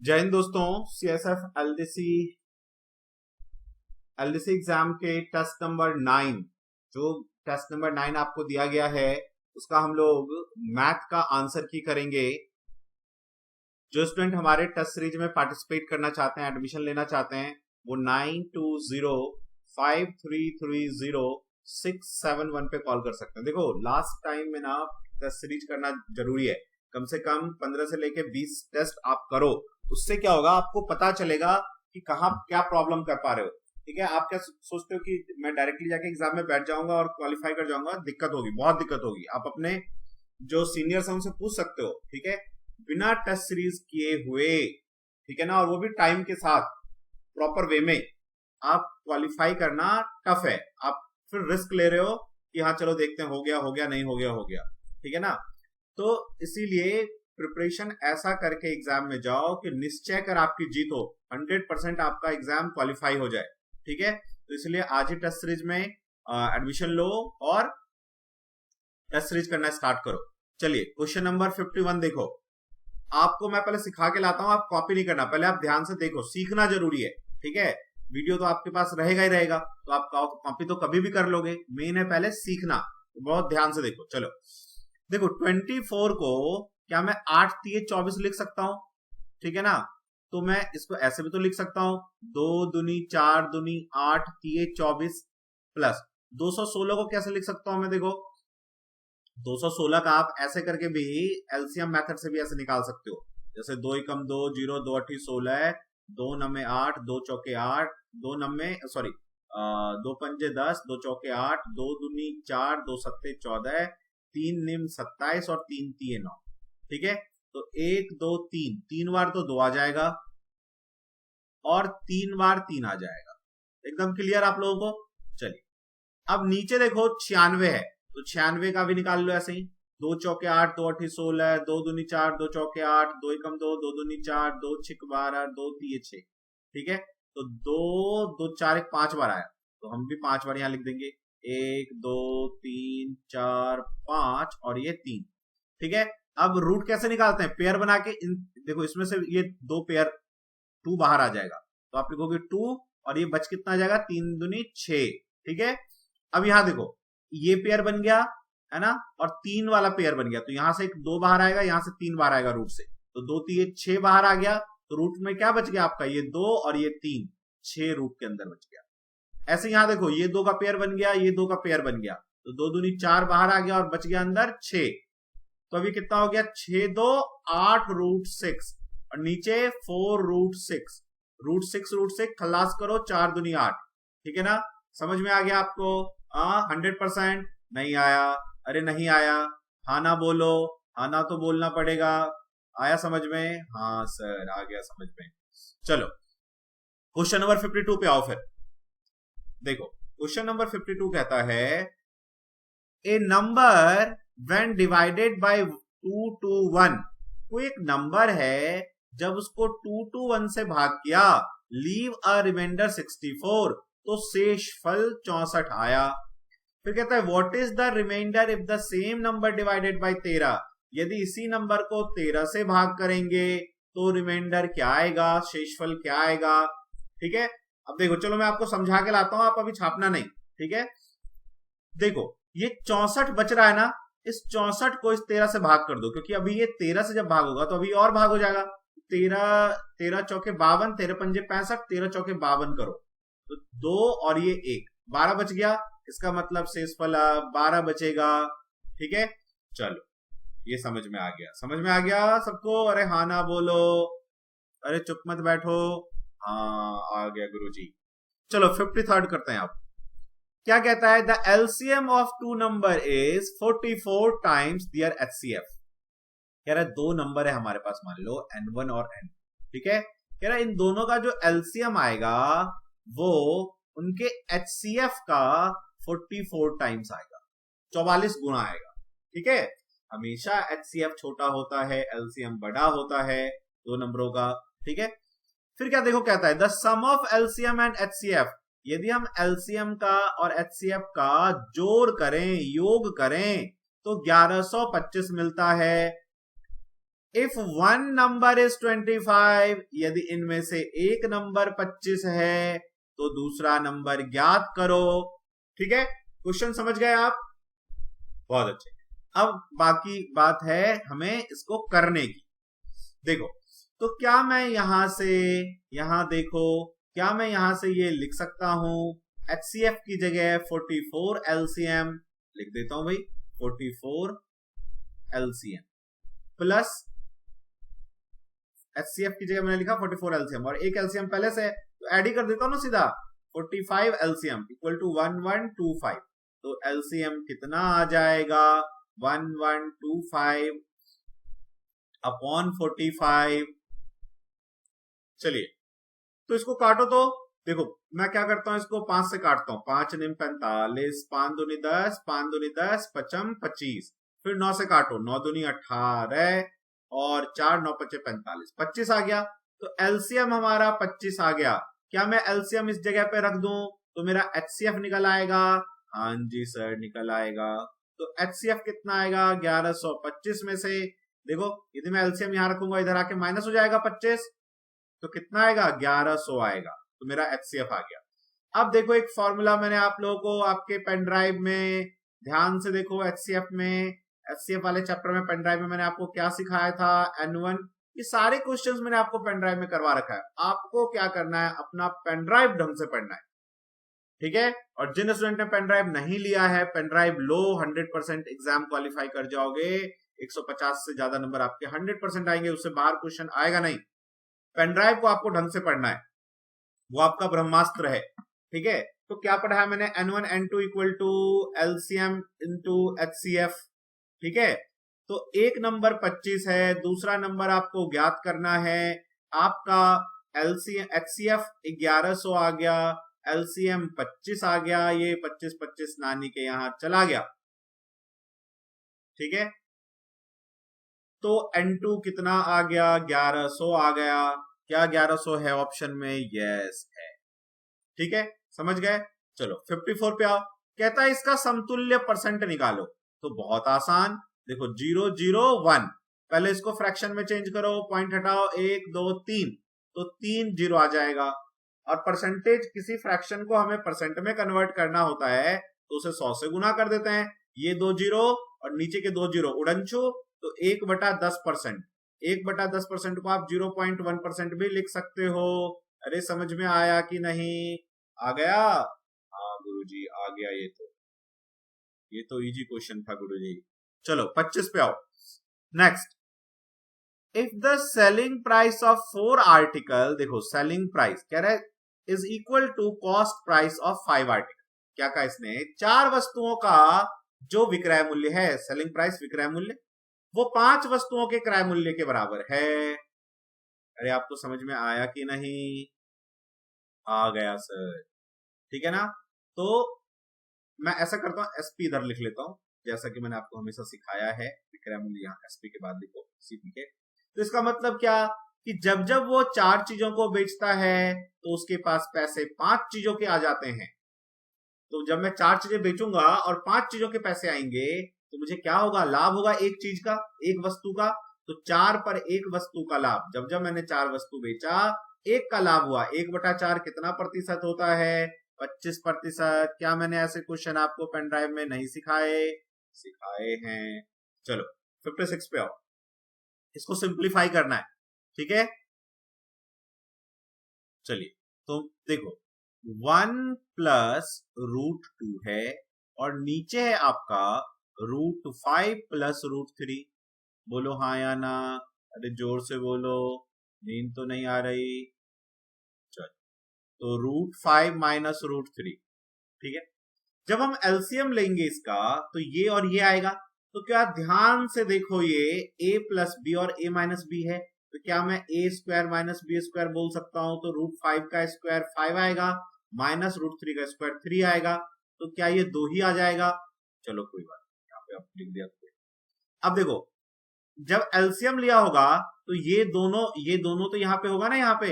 जय हिंद दोस्तों। CSF LDC exam के टेस्ट नंबर 9, जो टेस्ट नंबर 9 आपको दिया गया है, उसका हम लोग मैथ का आंसर की करेंगे। जो स्टूडेंट हमारे टेस्ट सीरीज में पार्टिसिपेट करना चाहते हैं, एडमिशन लेना चाहते हैं, वो 9205300671 पे कॉल कर सकते हैं। देखो, लास्ट टाइम में ना टेस्ट सीरीज करना जरूरी है। कम से कम 15 से लेके 20 टेस्ट आप करो। उससे क्या होगा, आपको पता चलेगा कि कहाँ क्या प्रॉब्लम कर पा रहे हो। ठीक है, आप क्या सोचते हो कि मैं डायरेक्टली जाके एग्जाम में बैठ जाऊंगा और क्वालिफाई कर जाऊंगा? दिक्कत होगी, बहुत दिक्कत होगी। आप अपने जो सीनियर्स हैं उनसे पूछ सकते हो, ठीक है, बिना टेस्ट सीरीज किए हुए, ठीक है ना, और वो भी टाइम के साथ प्रॉपर वे में। आप क्वालिफाई करना टफ है। आप फिर रिस्क ले रहे हो कि हाँ चलो देखते हैं, हो गया नहीं हो गया, ठीक है ना। तो इसीलिए प्रिपरेशन ऐसा करके एग्जाम में जाओ कि निश्चय कर आपकी जीत हो, 100% आपका एग्जाम क्वालिफाई हो जाए। ठीक है, तो इसलिए आज ही टेस्ट सीरीज में एडमिशन लो और टेस्ट सीरीज करना स्टार्ट करो। चलिए, क्वेश्चन नंबर 51 देखो। आपको मैं पहले सिखा के लाता हूं, आप कॉपी नहीं करना, पहले आप ध्यान से देखो, सीखना जरूरी है। ठीक है, वीडियो तो आपके पास रहेगा ही रहेगा, तो आप कॉपी तो कभी भी कर लोगे। मेन है पहले सीखना, तो बहुत ध्यान से देखो। चलो देखो, 24 को क्या मैं 8 3 24 लिख सकता हूं? ठीक है ना, तो मैं इसको ऐसे भी तो लिख सकता हूं, 2 दूनी 4 दूनी 8 3 24 प्लस 216 को कैसे लिख सकता हूं मैं? देखो, 216 का आप ऐसे करके भी एलसीएम मेथड से भी ऐसे निकाल सकते हो। जैसे 2 एकम 2 0 2 अठी 16, 2 नम्मे 8, 2 चौके 8, 2 नम्मे सॉरी 2 पंजे 10, 2 चौके 8, 2 दूनी 4, 2 सत्ते 14, 3 निम 27 और 3 तीन 9। ठीक है, तो 1 2 3, 3 बार तो 2 आ जाएगा और 3 बार 3 आ जाएगा। एकदम क्लियर आप लोगों को? चलिए, अब नीचे देखो 96 है, तो 96 का भी निकाल लो ऐसे ही। 2 चौके 8, 2 अठी 16, 2 दूनी 4, 2 चौके 8, 2 एकम 2, 2 दूनी 4, 2 छिक 12, 2 तीय 6। ठीक है, तो 2 2 4 1 5 बार आया, तो हम भी 5 बार यहां लिख देंगे। 1 2 3 4 5 और ये 3। ठीक है, अब रूट कैसे निकालते हैं? पेयर बना के देखो, इसमें से ये 2 पेयर 2 बाहर आ जाएगा, तो आप लिखोगे 2 और ये बच कितना आ जाएगा? 3 दूनी 6। ठीक है, अब यहां देखो, ये पेयर बन गया है ना, और 3 वाला पेयर बन गया, तो यहां से एक 2 बाहर आएगा, यहां से 3 बाहर आएगा रूट से, तो 2 3 6 बाहर आ गया। तो रूट में क्या बच गया आपका? ये 2 और ये 3, 6 रूट के अंदर बच गया। ऐसे यहां देखो, ये 2 का पेयर बन गया, ये 2 का पेयर बन गया, तो 2 दूनी 4 बाहर आ गया और बच गया अंदर 6। तो अभी कितना हो गया? 6 2 8 रूट 6 और नीचे 4 रूट 6, रूट 6 खलास करो, 4 दूनी 8। ठीक है ना, समझ में आ गया आपको? 100%? नहीं आया? अरे नहीं आया, हाँ ना बोलो, हाँ ना तो बोलना पड़ेगा। आया समझ में? हाँ सर, आ गया समझ में। चलो क्वेश्चन नंबर 52 पे आओ फिर। देखो, क्वेश्चन नंबर 52 कहता है, a number when divided by 2 to 1। कोई एक नंबर है, जब उसको 2 to 1 से भाग किया, लीव अ रिमाइंडर 64, तो शेषफल 64 आया। फिर कहता है, what is the reminder if the same number divided by 13। यदि इसी नंबर को 13 से भाग करेंगे तो रिमाइंडर क्या आएगा, शेषफल क्या आएगा? ठीक है, अब देखो, चलो मैं आपको समझा के लाता हूं, आप अभी छापना नहीं। ठीक है, देखो, ये 64 बच रहा है ना, इस 64 को इस 13 से भाग कर दो, क्योंकि अभी ये 13 से जब भाग होगा तो अभी और भाग हो जाएगा। 13 13 चौके 52, 13 पंजे 65, 13 चौके 52 करो, तो 2 और ये 1, 12 बच गया। इसका मतलब शेषफल 12 बचेगा। ठीक है, चलो ये समझ में आ गया, समझ में आ गया सबको? अरे हाँ ना बोलो, अरे चुप मत बैठो। हाँ आ गया गुरुजी। चलो 53rd करते हैं। आप क्या कहता है? The LCM of two number is 44 times their HCF. कह रहा है दो नंबर है हमारे पास, मान लो n1 और n। ठीक है, कह रहा है इन दोनों का जो एलसीएम आएगा वो उनके एचसीएफ का 44 टाइम्स आएगा, 44 गुना आएगा। ठीक है, हमेशा एचसीएफ छोटा होता है, एलसीएम बड़ा होता है दो नंबरों का। ठीक है, फिर क्या देखो, कहता है the sum of LCM and HCF. यदि हम एलसीएम का और एचसीएफ का जोड़ करें, योग करें, तो 1125 मिलता है। इफ वन नंबर इज 25, यदि इनमें से एक नंबर 25 है तो दूसरा नंबर ज्ञात करो। ठीक है, क्वेश्चन समझ गए आप? बहुत अच्छे। अब बाकी बात है हमें इसको करने की। देखो, तो क्या मैं यहां से, यहां देखो, क्या मैं यहां से ये लिख सकता हूं HCF की जगह 44 LCM लिख देता हूं भाई, 44 LCM प्लस HCF की जगह मैंने लिखा 44 LCM और एक LCM पहले से, तो ऐड ही कर देता हूं ना सीधा। 45 LCM इक्वल टू 1125, तो LCM कितना आ जाएगा 1125 अपॉन 45। चलिए, तो इसको काटो। तो देखो मैं क्या करता हूं, इसको 5 से काटता हूं, 5 निम 45, 5 दूनी 10, 5 दूनी 10, 55 25, फिर 9 से काटो, 9 दूनी 18 और 4 9 5 45, 25 आ गया। तो एलसीएम हमारा 25 आ गया। क्या मैं एलसीएम इस जगह पे रख दूं तो मेरा एचसीएफ निकल आएगा? हाँ जी सर, निकल आएगा। तो एचसीएफ कितना आएगा 1125 में से, देखो यदि मैं एलसीएम यहां रखूंगा इधर आके माइनस हो जाएगा 25, तो कितना आएगा 1100 आएगा। तो मेरा एचसीएफ आ गया। अब देखो एक फॉर्मूला मैंने आप लोगों को आपके पेन ड्राइव में, ध्यान से देखो, एचसीएफ में, एचसीएफ वाले चैप्टर में पेन ड्राइव में मैंने आपको क्या सिखाया था, N1। ये सारे क्वेश्चंस मैंने आपको पेन ड्राइव में करवा रखा है। आपको क्या करना है, अपना पेन ड्राइव ढंग से पढ़ना है, ठीक है। और जिन स्टूडेंट ने पेन ड्राइव नहीं लिया है, पेन ड्राइव लो, 100% एग्जाम क्वालिफाई कर जाओगे, 150 से ज्यादा नंबर आपके 100% आएंगे, उससे बाहर क्वेश्चन आएगा नहीं। पेन ड्राइव को आपको ढंग से पढ़ना है, वो आपका ब्रह्मास्त्र है, ठीक है। तो क्या पढ़ा है मैंने, N1 N2 equal to LCM into HCF, ठीक है। तो एक नंबर 25 है, दूसरा नंबर आपको ज्ञात करना है। आपका LCM HCF 1100 आ गया, LCM 25 आ गया, ये 25 नानी के यहां चला गया, ठीक है। तो N2 कितना आ गया 1100 आ गया। क्या 1100 है ऑप्शन में? यस है, ठीक है, समझ गए। चलो 54 पे आओ। कहता है इसका समतुल्य परसेंट निकालो। तो बहुत आसान, देखो 0 0 1, पहले इसको फ्रैक्शन में चेंज करो, पॉइंट हटाओ, 1 2 3, तो 3 0 आ जाएगा। और परसेंटेज, किसी फ्रैक्शन को हमें परसेंट में कन्वर्ट करना होता है तो उसे 100 से गुना कर देते हैं। ये 2 0 और नीचे के 2 0 उड़नछू, तो 1/10%, 1/10% को आप 0.1% भी लिख सकते हो। अरे समझ में आया कि नहीं? आ गया? हाँ गुरुजी आ गया। ये तो इजी क्वेश्चन था गुरुजी। चलो 25 पे आओ। Next, if the selling price of 4 article, देखो सेलिंग प्राइस कह रहा है is equal to cost price of 5 article. क्या कहा इसने? 4 वस्तुओं का जो विक्रय मूल्य है, सेलिंग प्राइस विक्रय मूल्य, वो 5 वस्तुओं के क्रय मूल्य के बराबर है। अरे आपको समझ में आया कि नहीं? आ गया सर, ठीक है ना। तो मैं ऐसा करता हूं, एसपी इधर लिख लेता हूं, जैसा कि मैंने आपको हमेशा सिखाया है, विक्रय मूल्य यहाँ एसपी के बाद लिखो, सीपी के। तो इसका मतलब क्या कि जब जब वो 4 चीजों को बेचता है तो उसके पास पैसे 5 चीजों के आ जाते हैं। तो जब मैं 4 चीजें बेचूंगा और 5 चीजों के पैसे आएंगे तो मुझे क्या होगा? लाभ होगा एक चीज का, एक वस्तु का। तो 4 पर एक वस्तु का लाभ, जब जब मैंने 4 वस्तु बेचा, एक का लाभ हुआ। 1/4 कितना प्रतिशत होता है? 25%। क्या मैंने ऐसे क्वेश्चन आपको पेन ड्राइव में नहीं सिखाए? सिखाए हैं। चलो 56 पे आओ, इसको सिंप्लीफाई करना है, ठीक है। चलिए तो देखो 1 प्लस √2 है और नीचे है आपका √5 प्लस √3। बोलो हाँ या ना? अरे जोर से बोलो, नींद तो नहीं आ रही। चलो तो √5 माइनस √3, ठीक है। जब हम एलसीएम लेंगे इसका तो ये और ये आएगा। तो क्या ध्यान से देखो, ये a प्लस बी और a माइनस बी है, तो क्या मैं a square minus B square बोल सकता हूं? तो √5 का स्क्वायर 5 आएगा, माइनस √3 का स्क्वायर 3 आएगा। तो क्या ये 2 ही आ जाएगा? चलो कोई बात नहीं, यहाँ पे आप लिख दिया। अब देखो जब एलसीएम लिया होगा तो ये दोनों तो यहाँ पे होगा ना, यहाँ पे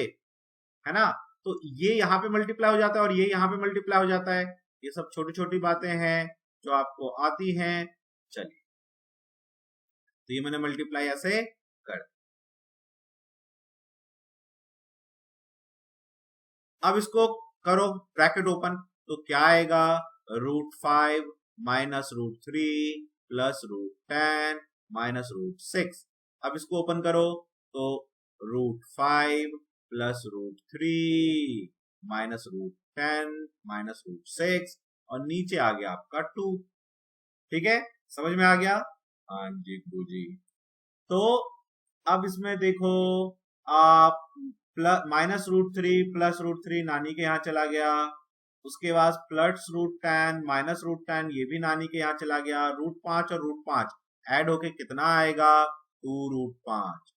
है ना। तो ये यहाँ पे मल्टीप्लाई हो जाता है और ये यहाँ पे मल्टीप्लाई हो जाता है। ये सब छोटी छोटी बातें हैं जो आपको आती हैं। चलिए तो ये मैंने मल्टीप्लाई ऐसे कर, अब इसको करो ब्रैकेट ओपन, तो क्या आएगा, √5 माइनस √3 प्लस √10 माइनस √6। अब इसको ओपन करो तो √5 प्लस √3 माइनस √10 माइनस √6 और नीचे आ गया आपका 2। ठीक है, समझ में आ गया? हाँ जी गुरु जी। तो अब इसमें देखो, आप प्लस माइनस √3 प्लस √3 नानी के यहाँ चला गया, उसके बाद प्लस √10 माइनस √10 ये भी नानी के यहाँ चला गया, √5 और √5 ऐड होके कितना आएगा, 2√5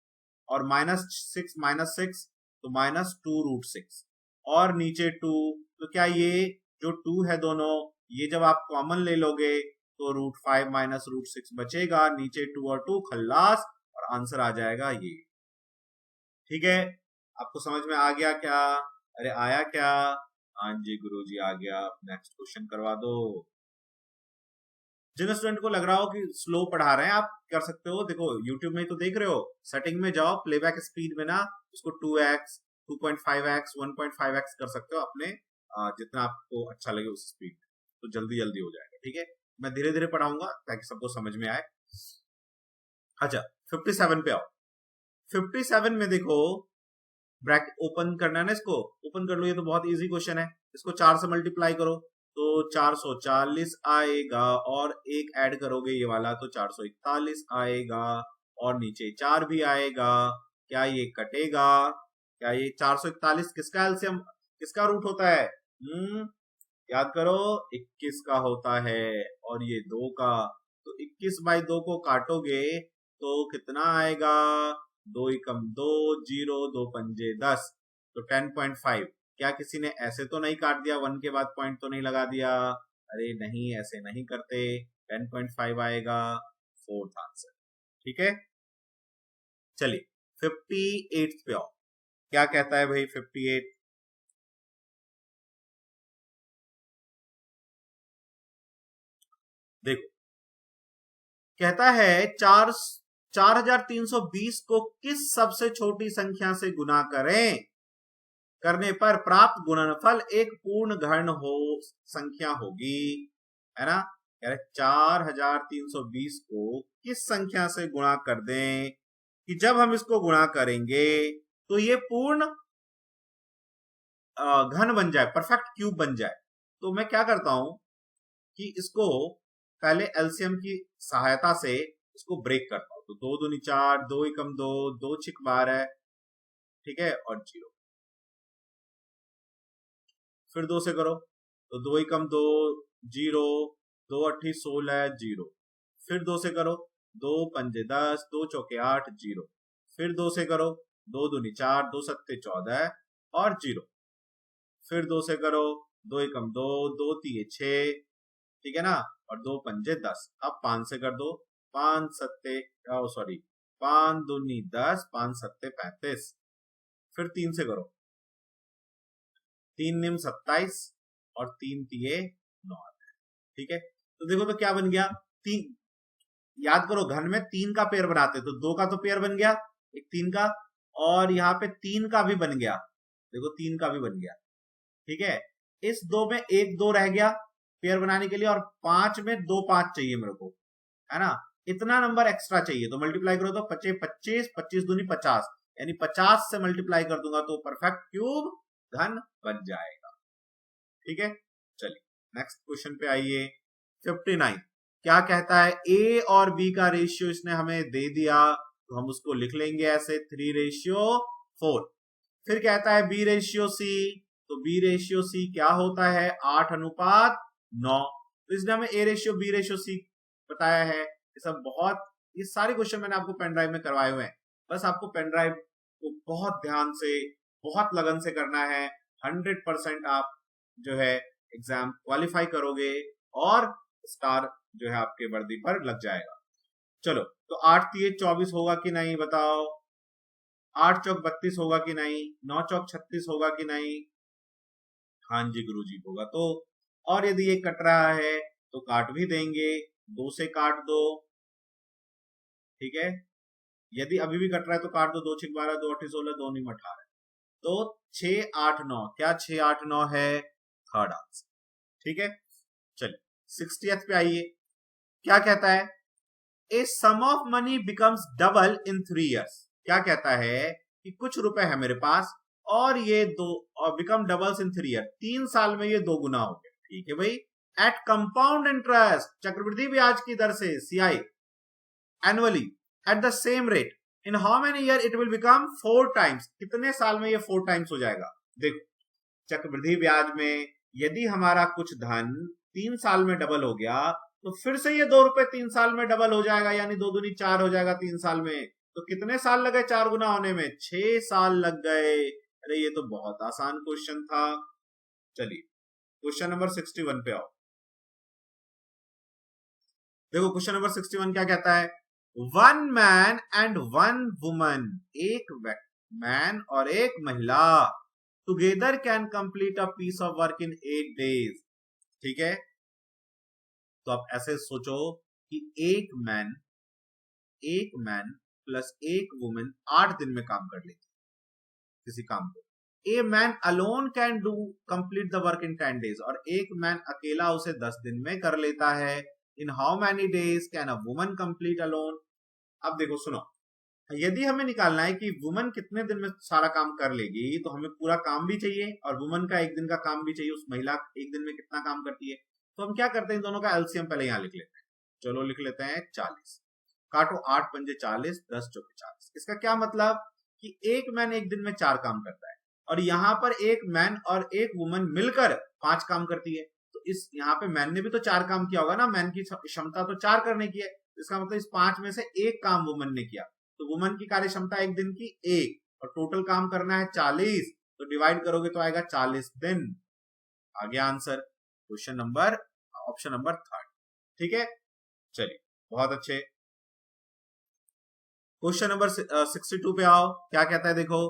और -6 तो -2√6 और नीचे 2, तो क्या ये जो 2 है दोनों, ये जब आप कॉमन ले लोगे तो √5 माइनस √6 बचेगा, नीचे 2 और 2 खल्लास और आंसर आ जाएगा ये। ठीक है, आपको समझ में आ गया क्या? अरे आया क्या? हाँ जी गुरुजी आ गया। नेक्स्ट क्वेश्चन करवा दो। जिन स्टूडेंट को लग रहा हो कि स्लो पढ़ा रहे हैं, आप कर सकते हो, देखो YouTube में तो देख रहे हो, सेटिंग में जाओ, प्लेबैक स्पीड में ना उसको 2x 2.5x 1.5x कर सकते हो अपने जितना आपको अच्छा लगे उस स्पीड, तो जल्दी जल्दी हो जाएगा। ठीक है, मैं धीरे धीरे पढ़ाऊंगा ताकि सबको समझ में आए। अच्छा 57 पे आओ। 57 में देखो, ब्रैकेट ओपन करना है ना, इसको ओपन कर लो, ये तो बहुत इजी क्वेश्चन है। इसको 4 से मल्टीप्लाई करो तो 440 आएगा और एक ऐड करोगे ये वाला तो 441 आएगा और नीचे 4 भी आएगा। क्या ये कटेगा? क्या ये 441 किसका एलसीएम, किसका रूट होता है? याद करो, 21 का होता है और ये 2 का, तो 21 बाई 2 को काटोगे तो कितना आएगा, 2 एकम 2, 0, 2 पंजे 10, तो 10.5। क्या किसी ने ऐसे तो नहीं काट दिया, 1 के बाद पॉइंट तो नहीं लगा दिया? अरे नहीं, ऐसे नहीं करते, 10.5 आएगा, फोर्थ आंसर। ठीक है, चलिए 58 पे आओ। क्या कहता है भाई 58? देखो, कहता है 4320 को किस सबसे छोटी संख्या से गुना करें, करने पर प्राप्त गुणनफल एक पूर्ण घन हो संख्या होगी, है ना? 4320 को किस संख्या से गुणा कर दें कि जब हम इसको गुणा करेंगे तो ये पूर्ण घन बन जाए, परफेक्ट क्यूब बन जाए। तो मैं क्या करता हूं कि इसको पहले एलसीएम की सहायता से इसको ब्रेक करता हूं, तो 2 दूनी 4, 2 एकम 2, 2 छिक 12, ठीक है, और 0। फिर 2 से करो तो 2 एकम 2, 0, 2 अट्ठी 16, 0। फिर 2 से करो, 2 पंजे 10, 2 चौके 8, 0। फिर 2 से करो, 2 दूनी 4, 2 सत्ते 14 और 0। फिर 2 से करो, 2 एकम 2, 2 तिये 6, ठीक है ना, और 2 पंजे 10। अब 5 से कर दो, 5 सत्ते, सॉरी 5 दूनी 10, 5 सत्ते 35। फिर 3 से करो, 3 निम 27 और 3 तिये 9। ठीक है, तो देखो तो क्या बन गया, 3, याद करो घन में 3 का पेयर बनाते, तो 2 का तो पेयर बन गया, एक 3 का, और यहाँ पे 3 का भी बन गया, देखो 3 का भी बन गया। ठीक है, इस 2 में एक 2 रह गया पेयर बनाने के लिए, और 5 में 2 5 चाहिए मेरे को, है ना, इतना नंबर एक्स्ट्रा चाहिए। तो मल्टीप्लाई करो तो 25 25 25 दूनी 50, यानी 50 से मल्टीप्लाई कर दूंगा तो परफेक्ट क्यूब घन बन जाएगा। ठीक है, चलिए नेक्स्ट क्वेश्चन पे आइए। 59 क्या कहता है, ए और बी का रेशियो इसने हमें दे दिया, तो हम उसको लिख लेंगे ऐसे 3:4। फिर कहता है बी रेशियो सी, तो बी रेशियो सी क्या होता है, 8:9। तो इसने हमें A ratio B ratio C बताया है। ये सब बहुत, ये सारे क्वेश्चन मैंने आपको पेन ड्राइव में करवाए हुए हैं, बस आपको पेन ड्राइव को बहुत ध्यान से, बहुत लगन से करना है। 100% आप जो है एग्जाम क्वालिफाई करोगे और स्टार जो है आपके वर्दी पर लग जाएगा। चलो, तो 8 तिये 24 होगा कि नहीं बताओ, 8 चौक 32 होगा कि नहीं, 9 चौक 36 होगा कि नहीं? हाँ जी गुरुजी होगा। तो और यदि ये कट रहा है तो काट भी देंगे, 2 से काट दो, ठीक है। यदि अभी भी कट रहा है तो काट दो, 2 छिक 12, 2 अट्ठी 16, 2 निम 18। तो 689, क्या 689 है? Third answer. ठीक है, चलिए 60th पे आइए। क्या कहता है? A sum of money becomes double in 3 years। क्या कहता है कि कुछ रुपए है मेरे पास और ये दो और बिकम डबल्स इन 3 years, 3 साल में ये दो गुना हो गया। ठीक है भाई, एट कंपाउंड इंटरेस्ट, चक्रवृद्धि ब्याज की दर से, CI annually at the same rate, in how many year it will become 4 times। कितने साल में ये 4 times हो जाएगा? देखो, चक्रवृद्धि ब्याज में यदि हमारा कुछ धन 3 साल में डबल हो गया तो फिर से ये 2 रुपए 3 साल में डबल हो जाएगा, यानी 2 दूनी 4 हो जाएगा 3 साल में। तो कितने साल लगे 4 गुना होने में? 6 साल लग गए। अरे ये तो बहुत आसान क्वेश्चन था। चलिए क्वेश्चन नंबर 61 पे आओ। देखो क्वेश्चन नंबर 61 क्या कहता है? 1 मैन एंड 1 वुमन, एक मैन और एक महिला, together can complete a piece of work in 8 days। ठीक है, तो आप ऐसे सोचो कि एक मैन प्लस एक वुमेन 8 दिन में काम कर लेती किसी काम को। A man alone can do complete the work in 10 days, और एक मैन अकेला उसे 10 दिन में कर लेता है। In how many days can a woman complete alone? अब देखो सुनो, यदि हमें निकालना है कि वुमन कितने दिन में सारा काम कर लेगी, तो हमें पूरा काम भी चाहिए और वुमन का एक दिन का काम भी चाहिए। उस महिला एक दिन में कितना काम करती है, तो हम क्या करते हैं, इन दोनों का एलसीएम पहले यहां लिख लेते हैं। चलो लिख लेते हैं 40, काटो 8 पंजे 40, 10 चौके 40। इसका क्या मतलब कि एक मैन एक दिन में 4 काम करता है और यहाँ पर एक मैन और एक वुमन मिलकर 5 काम करती है। तो इस यहाँ पे मैन ने भी तो 4 काम किया होगा ना, मैन की क्षमता तो 4 करने की है। इसका मतलब इस 5 में से एक काम वुमन ने किया, तो वुमन की कार्य क्षमता एक दिन की 1 और टोटल काम करना है 40, तो डिवाइड करोगे तो आएगा 40 दिन। आ गया answer, question number option number 3। ठीक है, चलिए बहुत अच्छे। क्वेश्चन नंबर 62 पे आओ। क्या कहता है? देखो,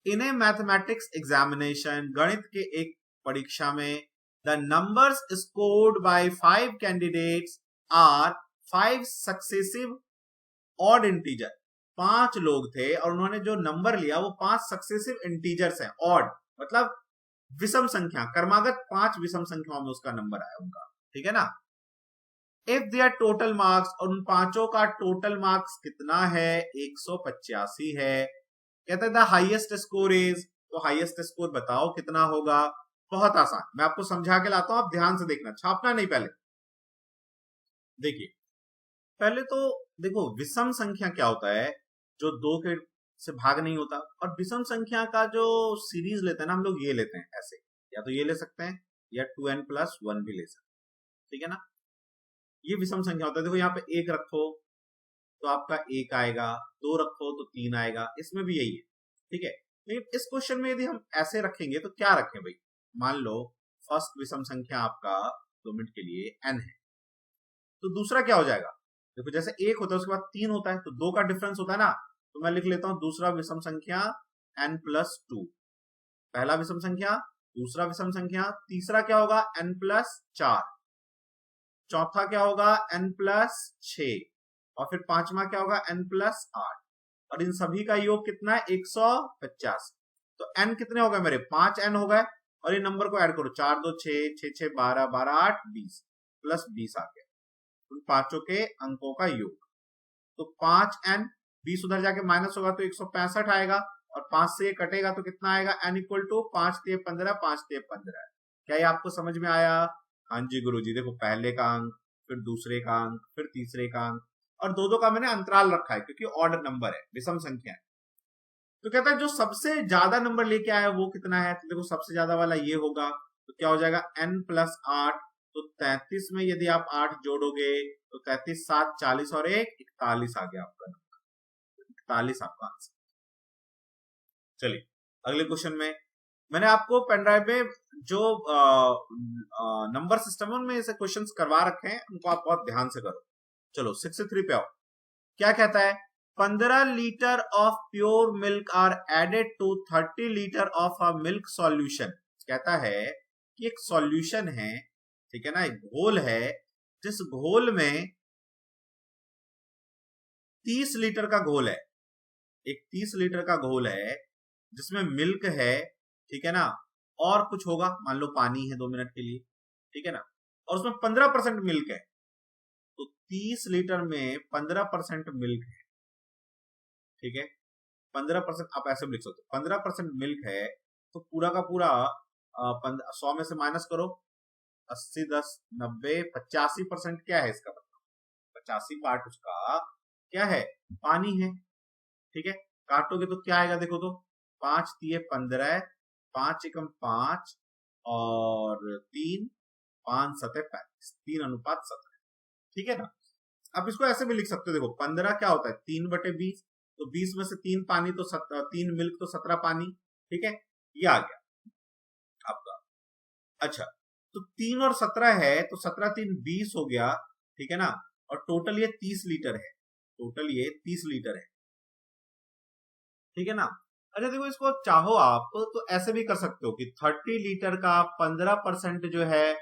इन ए मैथमेटिक्स एग्जामिनेशन, गणित के एक परीक्षा में, the numbers scored by 5 candidates are 5 successive odd integer. 5 लोग थे और उन्होंने जो नंबर लिया वो 5 सक्सेसिव इंटीजर्स हैं। ऑड मतलब विषम संख्या, क्रमागत 5 विषम संख्याओं में उसका नंबर आया उनका। ठीक है ना? इफ देयर टोटल मार्क्स, और उन पांचों का टोटल मार्क्स कितना है? 185 है। कहते हैं द हाईएस्ट स्कोर इज, तो हाईएस्ट स्कोर बताओ कितना होगा? बहुत आसान, मैं आपको समझा के लाता हूं, आप ध्यान से देखना, छापना नहीं। पहले देखिए, पहले तो देखो विषम संख्या क्या होता है, जो 2 के से भाग नहीं होता। और विषम संख्या का जो सीरीज लेते हैं ना हम लोग, ये लेते हैं ऐसे, या तो ये ले सकते हैं या 2n+1 भी ले सकते हैं। ठीक है ना? ये विषम संख्या होता है। देखो यहाँ पे 1 रखो तो आपका 1 आएगा, 2 रखो तो 3 आएगा, इसमें भी यही है। ठीक है, लेकिन इस क्वेश्चन में यदि हम ऐसे रखेंगे तो क्या रखें भाई? मान लो फर्स्ट विषम संख्या आपका 2 मिनट के लिए n है, तो दूसरा क्या हो जाएगा? देखो जैसे 1 होता है उसके बाद 3 होता है, तो 2 का डिफरेंस होता है ना, तो मैं लिख लेता हूं दूसरा विषम संख्या n+2। पहला विषम संख्या, दूसरा विषम संख्या, तीसरा क्या होगा? n+4, चौथा क्या होगा? n+6, और फिर पांचवा क्या होगा? n+8, और इन सभी का योग कितना है? 185। तो n कितने हो गए मेरे? 5n हो गए, और ये नंबर को ऐड करो, 4 2 6, 6 6 12, 12 8 20, प्लस 20 आ गया उन पांचों के अंकों का योग। तो 5n, 20 उधर जाके माइनस होगा तो 165 आएगा, और 5 से ये कटेगा तो कितना आएगा? n = 5 3 15, 5 3 15। क्या ये आपको समझ में आया? हाँ जी गुरुजी। देखो पहले का अंक, फिर दूसरे का अंक, फिर तीसरे का अंक, और 2 का मैंने अंतराल रखा है क्योंकि ऑड नंबर है, विषम संख्या है। तो कहता है जो सबसे ज्यादा नंबर लेके आया वो कितना है? तो देखो सबसे ज्यादा वाला ये होगा, तो क्या हो जाएगा? n+8, तो 33 में यदि आप 8 जोड़ोगे तो 33 7 40 और 1 41 आ गया आपका नंबर, 41 आपका आंसर। चलिए अगले क्वेश्चन में, मैंने आपको पेनड्राइव में जो नंबर सिस्टम में से क्वेश्चंस करवा रखे हैं उनको आप बहुत ध्यान से करो। चलो 63 पे आओ। क्या कहता है? 15 litre of pure milk are added to 30 litre of a milk solution. कहता है कि एक सॉल्यूशन है, ठीक है ना, एक घोल है, जिस घोल में 30 लीटर का घोल है, एक 30 लीटर का घोल है, जिसमें मिल्क है, ठीक है ना, और कुछ होगा, मान लो पानी है 2 मिनट के लिए, ठीक है ना, और उसमें 15% मिल्क है, तो 30 लीटर में 15% मिल्क है, ठीक है, 15% आप ऐसे भी लिख सकते हो, 15% मिल्क है, तो पूरा का पूरा 100 में से माइनस करो, 80, 10, 90, 85% क्या है इसका मतलब, 85 पार्ट उसका क्या है, पानी है, ठीक है। काटोगे तो क्या आएगा, देखो तो 5 तिये 15, 5 एकम 5 और 3, 5 सतह 35, 3:17, ठीक है ना। आप इसको ऐसे भी लिख सकते हो, देखो 15 क्या होता है 3/20, तो 20 में से 3 पानी तो 3 मिल्क तो 17 पानी, ठीक है, ये आ गया आपका। अच्छा, तो 3 और 17 है, तो 17 3 20 हो गया, ठीक है ना, और टोटल ये 30 लीटर है, टोटल ये 30 लीटर है, ठीक है ना। अच्छा देखो, इसको चाहो आप तो ऐसे भी कर सकते हो कि 30 लीटर का 15% जो है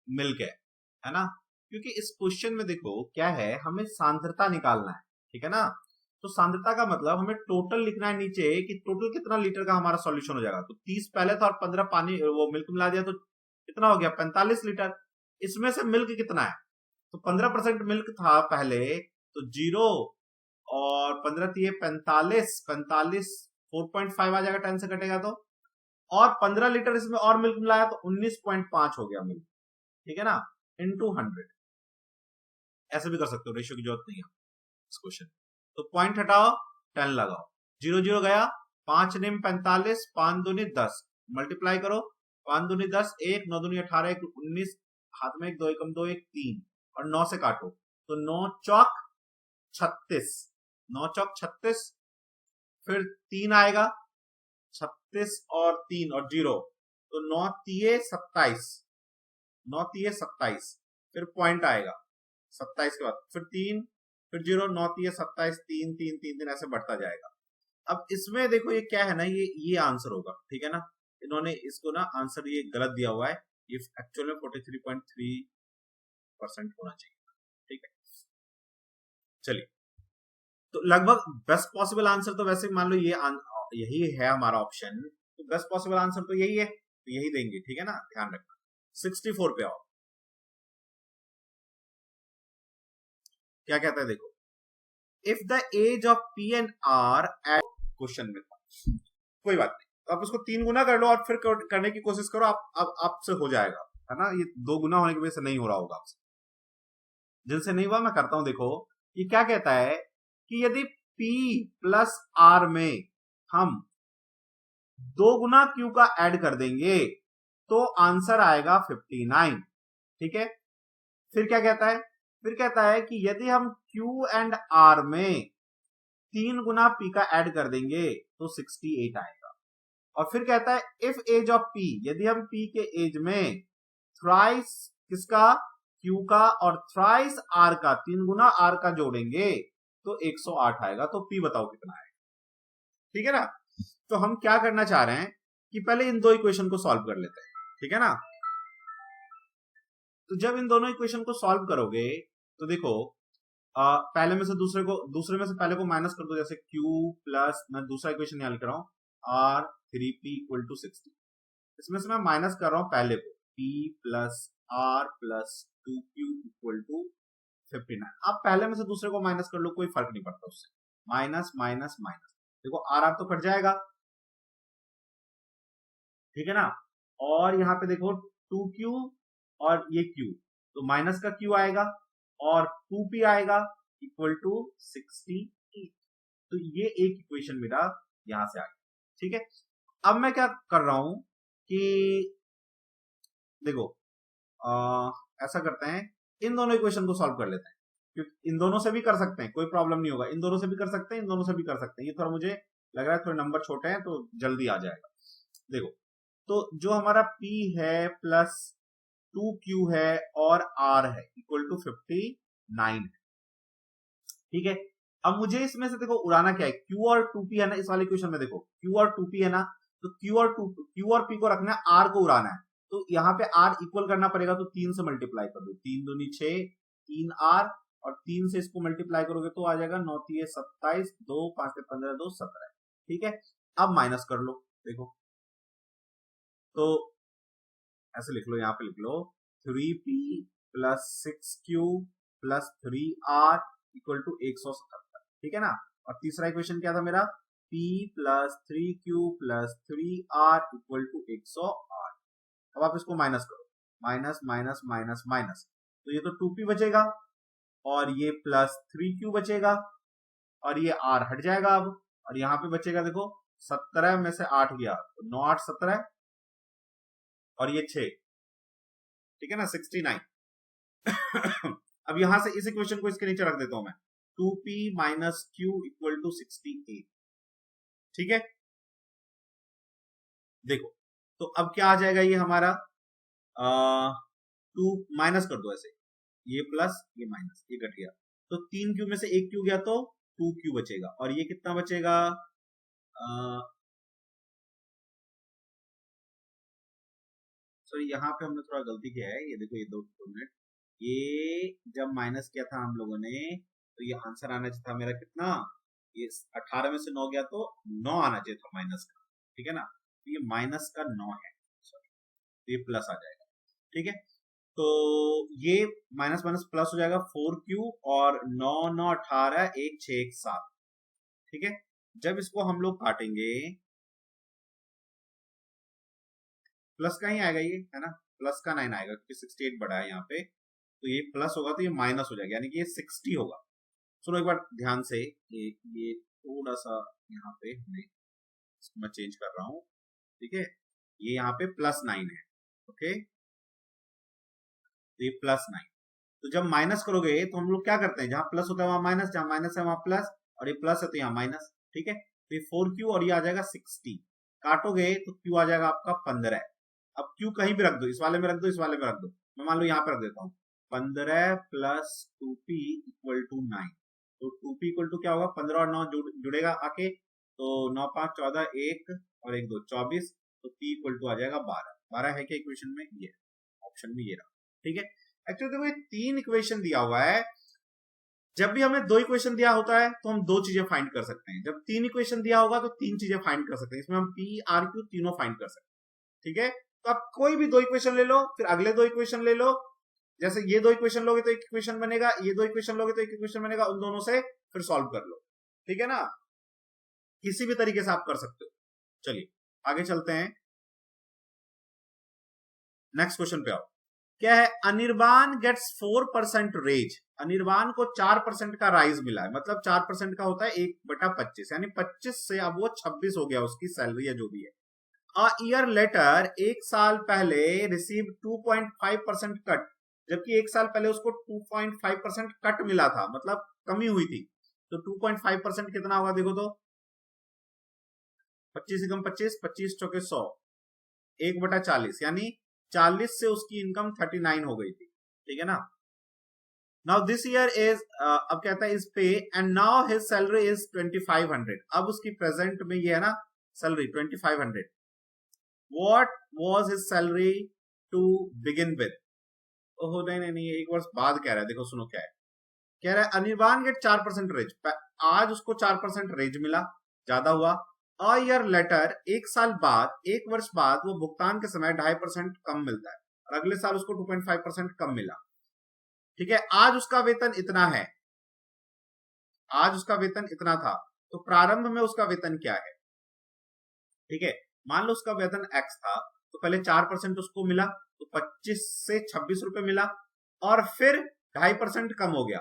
मिल्क है ना, क्योंकि इस क्वेश्चन में देखो क्या है, हमें सांद्रता निकालना है, ठीक है ना, तो सांद्रता का मतलब हमें टोटल लिखना है नीचे कि टोटल कितना लीटर का हमारा सॉल्यूशन हो जाएगा, तो 30 पहले था और 15 पानी वो मिल्क मिला दिया, तो कितना हो गया 45 लीटर। इसमें से मिल्क कितना है, तो 15% मिल्क था पहले, तो 0 और 15 तिये 45, 45 4.5 आ जाएगा, 10 से कटेगा तो, और 15 लीटर इसमें और मिल्क मिलाया तो 19.5 हो गया मिल्क, ठीक है ना, इनटू 100, ऐसे भी कर सकते हो, रेशियो की जरूरत नहीं है इस क्वेश्चन। तो पॉइंट हटाओ, 10 लगाओ, 0 0 गया, 5 निम 45, 5 दूनी 10, मल्टीप्लाई करो, 5 दूनी 10, 1 9 दूनी 18, 1 19, हाथ में 1 2 एकम 2 1 3, और 9 से काटो, तो 9 चौक 36, 9 चौक 36, फिर 3 आएगा, 36 और 3 और 0, तो 9 तिये 27, 9 तिये 27, फिर पॉइंट आएगा 27 के बाद, फिर 3, फिर 0, 9 तिये 27, 3 3 3 3, ऐसे बढ़ता जाएगा। अब इसमें देखो ये क्या है ना, ये आंसर होगा, ठीक है ना, इन्होंने इसको ना आंसर ये गलत दिया हुआ है, ये एक्चुअल में 43.3% होना चाहिए, ठीक है। चलिए, तो लगभग बेस्ट पॉसिबल आंसर तो वैसे मान लो ये यही है हमारा ऑप्शन, तो बेस्ट पॉसिबल आंसर तो यही है, तो यही देंगे, ठीक है ना, ध्यान रखना। 64 पे आओ, क्या कहता है देखो, if the age of P and R at, question में था, कोई बात नहीं, तो आप उसको 3 गुना कर लो और फिर करने की कोशिश करो, आपसे हो जाएगा, है ना, ये 2 गुना होने की वजह से नहीं हो रहा होगा आपसे, जिनसे नहीं हुआ मैं करता हूं। देखो ये क्या कहता है कि यदि P प्लस R में हम 2 गुना Q का ऐड कर देंगे तो आंसर आएगा 59, ठीक है। फिर क्या कहता है, फिर कहता है कि यदि हम Q एंड R में 3 गुना P का ऐड कर देंगे तो 68 आएगा। और फिर कहता है इफ एज ऑफ P, यदि हम P के एज में थ्राइस किसका, Q का, और थ्राइस R का, 3 गुना R का जोड़ेंगे तो 108 आएगा। तो P बताओ कितना आएगा, ठीक है ना। तो हम क्या करना चाह रहे हैं कि पहले इन 2 इक्वेशन को सॉल्व कर लेते हैं, ठीक है ना। तो जब इन दोनों इक्वेशन को सॉल्व करोगे तो देखो पहले में से दूसरे में से पहले को माइनस कर दो, जैसे Q प्लस, मैं दूसरा इक्वेशन यहां लिख रहा हूं R3P = 60, इसमें से मैं माइनस कर रहा हूं पहले को, P plus R plus 2Q = 59। आप पहले में से दूसरे को माइनस कर लो, कोई फर्क नहीं पड़ता उससे, माइनस माइनस माइनस, देखो R तो कट जाएगा, ठीक है ना, और यहाँ पे देखो 2Q और ये Q, तो माइनस का Q आएगा और 2P आएगा = 68। तो ये एक इक्वेशन मेरा यहां से आ गया, ठीक है। अब मैं क्या कर रहा हूं कि देखो ऐसा करते हैं, इन दोनों इक्वेशन को सॉल्व कर लेते हैं, क्योंकि इन दोनों से भी कर सकते हैं, कोई प्रॉब्लम नहीं होगा, इन दोनों से भी कर सकते हैं, इन दोनों से भी कर सकते हैं, ये थोड़ा मुझे लग रहा है थोड़े नंबर छोटे हैं तो जल्दी आ जाएगा। देखो, तो जो हमारा P है प्लस 2Q है और R है = 59 है, ठीक है। अब मुझे इसमें से देखो उड़ाना क्या है, Q और 2P है ना, इस वाले क्वेश्चन में देखो Q और 2P है ना, तो Q और P को रखना है, R को उड़ाना है, तो यहाँ पे R इक्वल करना पड़ेगा, तो 3 से मल्टीप्लाई कर दो, 3 दूनी 6, 3R, और 3 से इसको मल्टीप्लाई करोगे तो आ जाएगा 9 तिये 27, 2 5 15 2 17, ठीक है। अब माइनस कर लो, देखो तो ऐसे लिख लो, यहां पे लिख लो 3p plus 6q plus 3r equal to 177, ठीक है ना। और तीसरा इक्वेशन क्या था मेरा, p plus 3q plus 3r equal to 108। अब आप इसको माइनस करो, माइनस माइनस माइनस माइनस, तो ये तो 2p बचेगा और ये प्लस 3q बचेगा और ये r हट जाएगा अब, और यहां पे बचेगा देखो 17 में से 8 गया तो 9 8 17 और ये 6, ठीक है ना 69। अब यहां से इस इक्वेशन को इसके नीचे रख देता हूं मैं, 2p minus q equal to 68, ठीक है। देखो तो अब क्या आ जाएगा ये हमारा, 2 माइनस कर दो ऐसे, ये प्लस ये माइनस, ये कट गया तो 3q में से 1q गया तो 2q बचेगा, और ये कितना बचेगा, सॉरी यहाँ पे हमने थोड़ा गलती किया है, ये देखो ये 2 मिनट, ये जब माइनस किया था हम लोगों ने तो ये आंसर आना चाहिए था मेरा कितना, ये 18 में से 9 गया तो 9 आना चाहिए था माइनस का, ठीक है ना। तो ये माइनस का 9 है, सॉरी, तो ये प्लस आ जाएगा, ठीक है। तो ये माइनस माइनस प्लस हो जाएगा 4q और 9 9 18 1 6 1 7, ठीक है। जब इसको हम लोग काटेंगे प्लस का ही आएगा ये, है ना, प्लस का 9 आएगा क्योंकि 68 बड़ा है यहाँ पे, तो ये प्लस होगा तो ये माइनस हो जाएगा, यानी कि ये 60 होगा। सुनो एक बार ध्यान से, ये थोड़ा सा यहाँ पे इसको मैं चेंज कर रहा हूँ, ठीक है। ये यहाँ पे +9 है, ओके, तो ये +9, तो जब माइनस करोगे तो हम लोग क्या करते हैं, जहां प्लस होता है वहां माइनस, जहां माइनस है वहां प्लस, और ये प्लस है तो यहाँ माइनस, ठीक है। तो ये 4q और ये आ जाएगा 60, काटोगे तो q आ जाएगा आपका 15। अब q कहीं भी रख दो, इस वाले में रख दो, इस वाले में रख दो, मैं मान लो यहाँ पे रख देता हूँ 15 प्लस 2p इक्वल टू 9, तो 2p इक्वल टू क्या होगा, 15 और 9 जुड़ेगा आके, तो 9 5 14 1 और 1 2 24, तो p इक्वल टू आ जाएगा 12। 12 है क्या इक्वेशन में, ये ऑप्शन में ये रहा, ठीक है। एक्चुअली देखो ये 3 इक्वेशन दिया हुआ है, जब भी हमें 2 इक्वेशन दिया होता है तो हम 2 चीजें फाइंड कर सकते हैं, जब 3 इक्वेशन दिया होगा तो 3 चीजें फाइंड कर सकते हैं, इसमें हम p r q तीनों फाइंड कर सकते हैं, ठीक है। तो आप कोई भी 2 इक्वेशन ले लो, फिर अगले 2 इक्वेशन ले लो, जैसे ये 2 इक्वेशन लोगे तो एक इक्वेशन बनेगा, ये 2 इक्वेशन लोगे तो एक इक्वेशन बनेगा, उन दोनों से फिर सॉल्व कर लो, ठीक है ना, किसी भी तरीके से आप कर सकते हो। चलिए आगे चलते हैं, नेक्स्ट क्वेश्चन पे आओ। क्या है, अनिर्बान गेट्स 4% रेज, अनिर्बान को 4% का राइज मिला है, मतलब 4% का होता है 1/25, यानी 25 से अब वो 26 हो गया उसकी सैलरी या जो भी है। अ ईयर लेटर, एक साल पहले रिसीव 2.5% कट, जबकि एक साल पहले उसको 2.5% कट मिला था, मतलब कमी हुई थी, तो 2.5% कितना होगा देखो तो, 25 एकम 25, 25 चौके 100, 1/40, यानी 40 से उसकी इनकम 39 हो गई थी, ठीक है ना। नाउ दिस ईयर इज, अब कहता है is pay and now his salary is 2500, अब उसकी प्रेजेंट में ये है ना salary 2500, what was his salary to begin with. ओहो नहीं नहीं नहीं, एक वर्ष बाद कह रहा है, देखो सुनो क्या है, कह रहा है अनिर्बान गेट 4% रेज, आज उसको 4% रेज मिला, ज्यादा हुआ। अ ईयर लेटर, एक साल बाद, एक वर्ष बाद वो भुगतान के समय 2.5% कम मिलता है, और अगले साल उसको 2.5% कम मिला, ठीक है। आज उसका वेतन इतना है, आज उसका वेतन इतना था, तो प्रारंभ में उसका वेतन क्या है, ठीक है। मान लो उसका वेतन x था, तो पहले 4% उसको मिला, तो 25 से 26 रुपए मिला, और फिर 2.5% कम हो गया,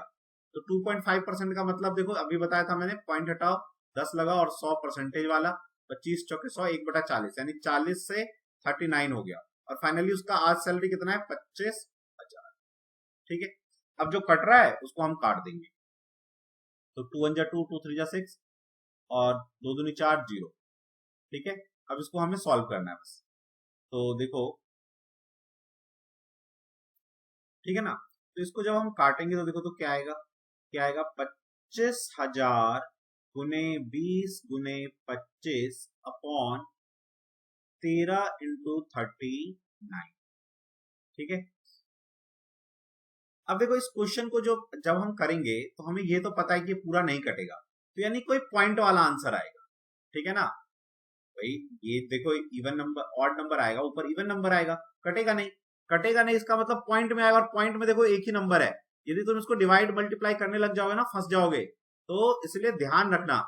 तो 2.5% का मतलब देखो अभी बताया था मैंने, पॉइंट हटाओ, 10 लगा और 100% वाला, 25 चौके 100, 1/40, यानी 40 से 39 हो गया, और फाइनली उसका आज सैलरी कितना है, 25,000, ठीक है। अब जो कट रहा है उसको हम काट देंगे, तो 2 1 2, 2 3 6 और 2 दूनी 4 0, ठीक है। अब इसको हमें सॉल्व करना है बस, तो देखो ठीक है ना, तो इसको जब हम काटेंगे तो देखो तो क्या आएगा, क्या आएगा, 25,000 गुने 20 गुने 25 अपॉन 13 इंटू 39, ठीक है। अब देखो इस क्वेश्चन को जो जब हम करेंगे तो हमें ये तो पता है कि पूरा नहीं कटेगा, तो यानी कोई पॉइंट वाला आंसर आएगा, ठीक है ना। भाई ये देखो इवन नंबर ऑड नंबर आएगा, ऊपर इवन नंबर आएगा, कटेगा नहीं, कटेगा नहीं, इसका मतलब पॉइंट में आएगा, और पॉइंट में देखो एक ही नंबर है। यदि तुम इसको डिवाइड मल्टीप्लाई करने लग जाओगे ना, फंस जाओगे, तो इसलिए ध्यान रखना,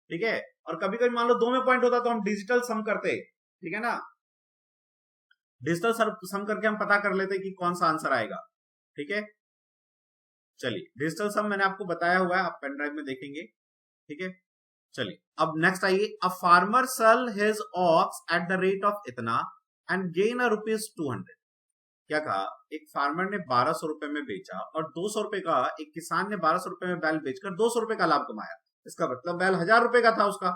ठीक है। और कभी कभी मान लो दो में पॉइंट होता तो हम डिजिटल सम करते, ठीक है ना, डिजिटल सम करके हम पता कर लेते कि कौन सा आंसर आएगा, ठीक है। चलिए डिजिटल सम मैंने आपको बताया हुआ है, आप पेन ड्राइव में देखेंगे, ठीक है। चलिए अब नेक्स्ट आइए, a farmer sell his ox at the rate of इतना एंड गेन अ ₹200। क्या कहा, एक फार्मर ने 1200 रुपए में बेचा और 200 रुपए का, एक किसान ने 1200 रुपए में बैल बेचकर 200 रुपए का लाभ कमाया। इसका मतलब बैल 1000 रुपए का था उसका,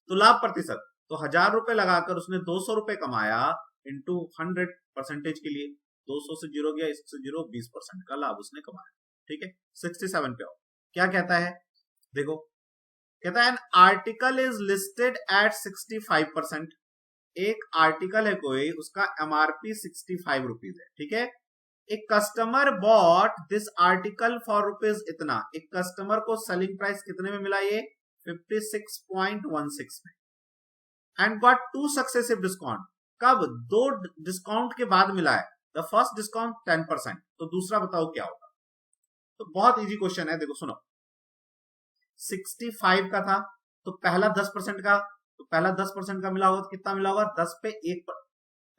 तो लाभ प्रतिशत, तो 1000 रुपए लगाकर उसने 200 रुपए कमाया इंटू 100 परसेंटेज के लिए, 200 से जीरो गया, इससे जीरो, 20% का लाभ उसने कमाया, ठीक है। 67 पे आओ, क्या कहता है, देखो कहता है an article is listed at 65%। एक आर्टिकल है कोई, उसका एमआरपी 65 रुपीज है, ठीक है। एक customer bought this article for rupees इतना, एक कस्टमर को सेलिंग प्राइस कितने में मिला, ये 56.16 में, एंड गॉट 2 सक्सेसिव डिस्काउंट, कब, 2 डिस्काउंट के बाद मिला है, द फर्स्ट डिस्काउंट 10%, तो दूसरा बताओ क्या होगा। तो बहुत इजी क्वेश्चन है, देखो सुनो, 65 का था तो पहला 10% का, तो पहला 10% का मिला होगा तो कितना मिला होगा, 10 पे 1 पर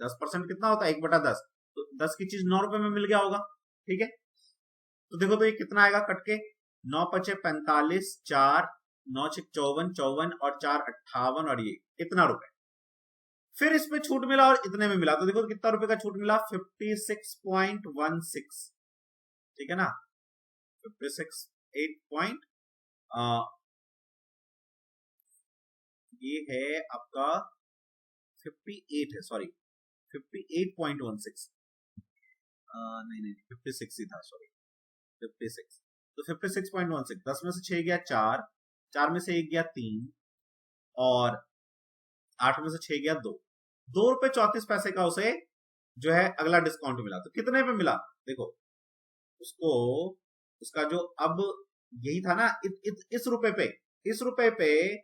10% कितना होता है, 1/10, तो 10 की चीज 9 रुपए में मिल गया होगा, ठीक है। तो देखो तो ये कितना आएगा कट के, 9 पचे 45, 4 9 6 54, 54 और 4 58, और ये इतना रुपए, फिर इसमें छूट मिला और इतने में मिला, तो देखो कितना रुपए का छूट मिला, 56.16, ठीक है ना, 56 8 ये है आपका 58 है, सॉरी 58.16, नहीं 56 ही था, सॉरी 56, तो 56.16, 10 में से 6 गया 4, 4 में से 1 गया 3, और 8 में से 6 गया 2, ₹2.34 का उसे जो है अगला डिस्काउंट मिला, तो कितने पे मिला, देखो उसको, उसका जो अब यही था ना, इस रुपए पे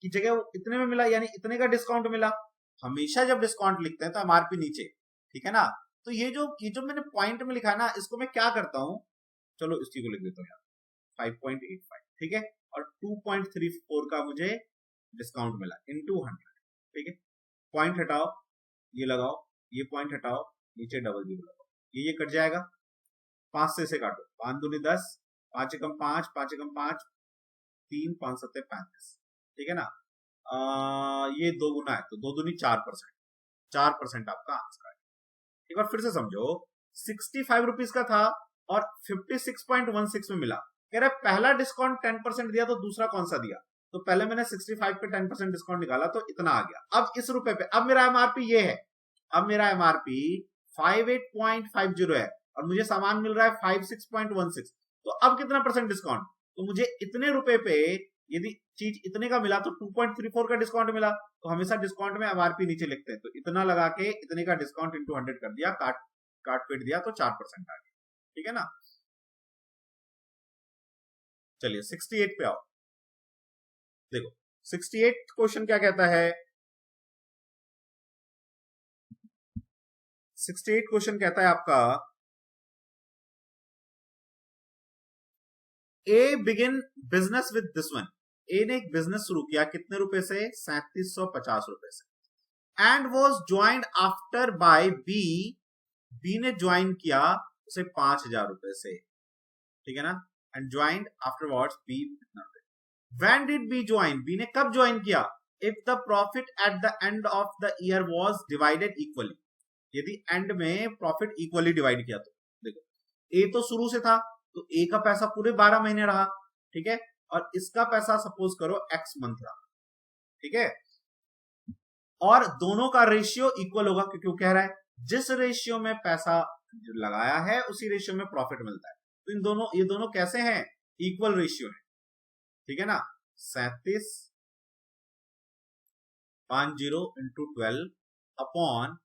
की जगह वो इतने में मिला, यानी इतने का डिस्काउंट मिला। हमेशा जब डिस्काउंट लिखते हैं तो एमआरपी नीचे, ठीक है ना, तो ये जो मैंने पॉइंट में लिखा है ना, इसको मैं क्या करता हूं, चलो इसी को लिख देता हूं यार, 5.85, ठीक है, और 2.34 का मुझे डिस्काउंट मिला इनटू 100, ठीक है। पॉइंट हटाओ, ये लगाओ, ये पॉइंट हटाओ, नीचे डबल जीरो लगाओ, ये कट जाएगा, 5 से काटो, 5 दूनी 10, 5 एकम 5, 5 एकम 5, 3, 5 सत्ते 35, ठीक है ना, ये 2 गुना है तो 2 दूनी 4%, 4% आपका आंसर है। एक बार फिर से समझो, 65 रुपीज का था और 56.16 में मिला, कह रहा है पहला डिस्काउंट 10% दिया तो दूसरा कौन सा दिया, तो पहले मैंने 65 पे 10% डिस्काउंट निकाला तो इतना आ गया। अब इस रुपए पे, अब मेरा एमआरपी ये है, अब मेरा एमआरपी 58.50 है और मुझे सामान मिल रहा है 56.16, तो अब कितना परसेंट डिस्काउंट, तो मुझे इतने रुपए पे यदि चीज इतने का मिला तो 2.34 का डिस्काउंट मिला, तो हमेशा डिस्काउंट में एमआरपी नीचे लिखते हैं, तो इतना लगा के इतने का डिस्काउंट इंटू 100 कर दिया, काट पीट दिया, तो 4% आ गया, ठीक है ना। चलिए 68 पे आओ, देखो 68 क्वेश्चन क्या कहता है, 68 क्वेश्चन कहता है आपका, A begin business with this one, A ने एक बिजनेस शुरू किया कितने रुपए से, 3750 रुपए से, and was joined after by B, B ने ज्वाइन किया उसे 5000 रुपए से, ठीक है ना, and joined afterwards B, when did B join, B ने कब ज्वाइन किया, if the profit at the end of the year was divided equally, यदि एंड में प्रॉफिट इक्वली डिवाइड किया, तो देखो ए तो शुरू से था तो ए का पैसा पूरे 12 महीने रहा, ठीक है, और इसका पैसा सपोज करो x मंथ रहा, ठीक है, और दोनों का रेशियो इक्वल होगा, क्योंकि वो कह रहा है जिस रेशियो में पैसा लगाया है उसी रेशियो में प्रॉफिट मिलता है, तो इन दोनों, ये दोनों कैसे हैं, इक्वल रेशियो है, ठीक है ना, 37 50 into 12 upon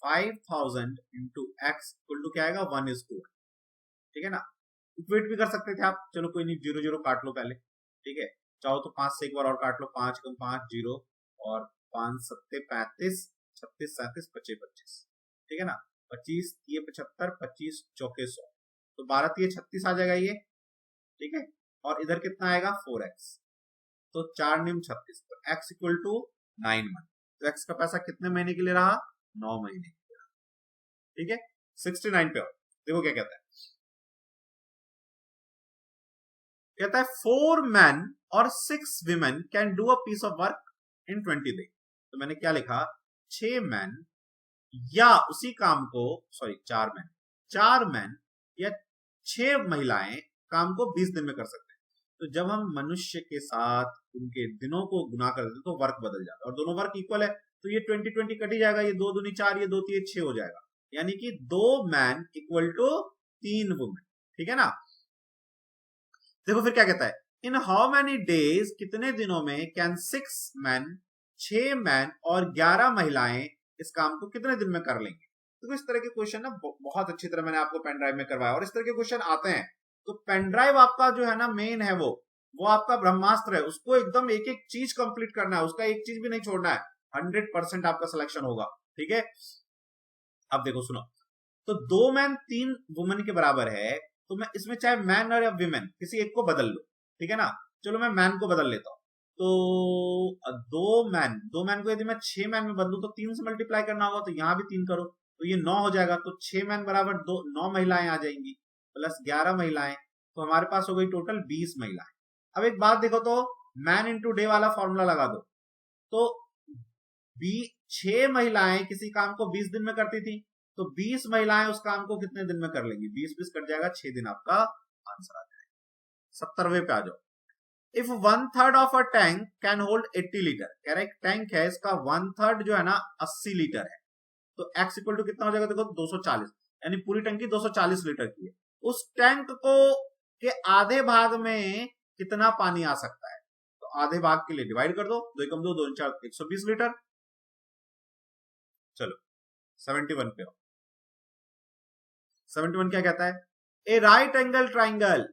5000 into x equal to क्या आएगा, 1:4, ठीक है ना, इक्वेट भी कर सकते थे आप, चलो कोई नहीं, 0 0 काट लो पहले, ठीक है, चाहो तो 5 से एक बार और काट लो, 5 कम 5 0 और 5 सत्ते 35, 36 37 25 25, ठीक है ना। 25 ये 75, 25 चौके 100, तो 12 ये 36 आ जाएगा ये, ठीक है। और इधर कितना आएगा 4x, तो 4 निम 36, तो x इक्वल टू 9 मंथ। तो x का पैसा कितने महीने के लिए रहा, 9 महीने के लिए, ठीक है। 69 पे देखो क्या कहता है, कहता है 4 men और 6 women can do a piece of work in 20 days। तो मैंने क्या लिखा, 6 मैन या उसी काम को, सॉरी 4 मैन या 6 महिलाएं काम को 20 दिन में कर सकते हैं। तो जब हम मनुष्य के साथ उनके दिनों को गुना कर देते तो वर्क बदल जाता है, और दोनों वर्क इक्वल है, तो ये 20 कट ही जाएगा, ये 2 दूनी 4, ये 2 3 6 हो जाएगा, यानी कि 2 मैन इक्वल टू 3 वुमेन, ठीक है ना। देखो फिर क्या कहता है, इन हाउ मेनी डेज, कितने दिनों में, कैन 6 मैन 6 मैन और 11 महिलाएं इस काम को कितने दिन में कर लेंगे। तो इस तरह के क्वेश्चन ना बहुत अच्छी तरह मैंने आपको पेन ड्राइव में करवाया, और इस तरह के क्वेश्चन आते हैं। तो पेन ड्राइव आपका जो है ना मेन है, वो आपका ब्रह्मास्त्र है, उसको एकदम एक एक चीज कंप्लीट करना है, उसका एक चीज भी नहीं छोड़ना है, 100% आपका सिलेक्शन होगा, ठीक है। अब देखो सुनो, तो 2 मैन 3 वुमेन के बराबर है, तो मैं इसमें चाहे मैन और या विमेन किसी एक को बदल लो, ठीक है ना। चलो मैं मैन को बदल लेता हूं, तो 2 मैन को यदि मैं 6 मैन में बदलूं तो 3 से मल्टीप्लाई करना होगा, तो यहां भी 3 करो, तो ये 9 हो जाएगा। तो 6 मैन बराबर 9 महिलाएं आ जाएंगी, प्लस 11 महिलाएं, तो हमारे पास हो गई टोटल 20 महिलाएं। अब एक बात देखो, तो मैन इंटू डे वाला फॉर्मूला लगा दो, तो 6 महिलाएं किसी काम को 20 दिन में करती थी, तो 20 महिलाएं उस काम को कितने दिन में कर लेंगी, 20 कट जाएगा, 6 दिन आपका आंसर आ जाएगा। 70वें पे आ जाओ। If 1/3 of a tank can hold 80 litre, कह रहा है एक टैंक है, इसका 1/3 जो है ना 80 लीटर है, तो x इक्वल टू कितना हो जाएगा, देखो 240, यानी पूरी टंकी 240 लीटर की है। उस टैंक को के आधे भाग में कितना पानी आ सकता है, तो आधे भाग के लिए डिवाइड कर दो, 2 कम 2 2 4 120 लीटर। चलो 71 पे 71 क्या कहता है, a right angle triangle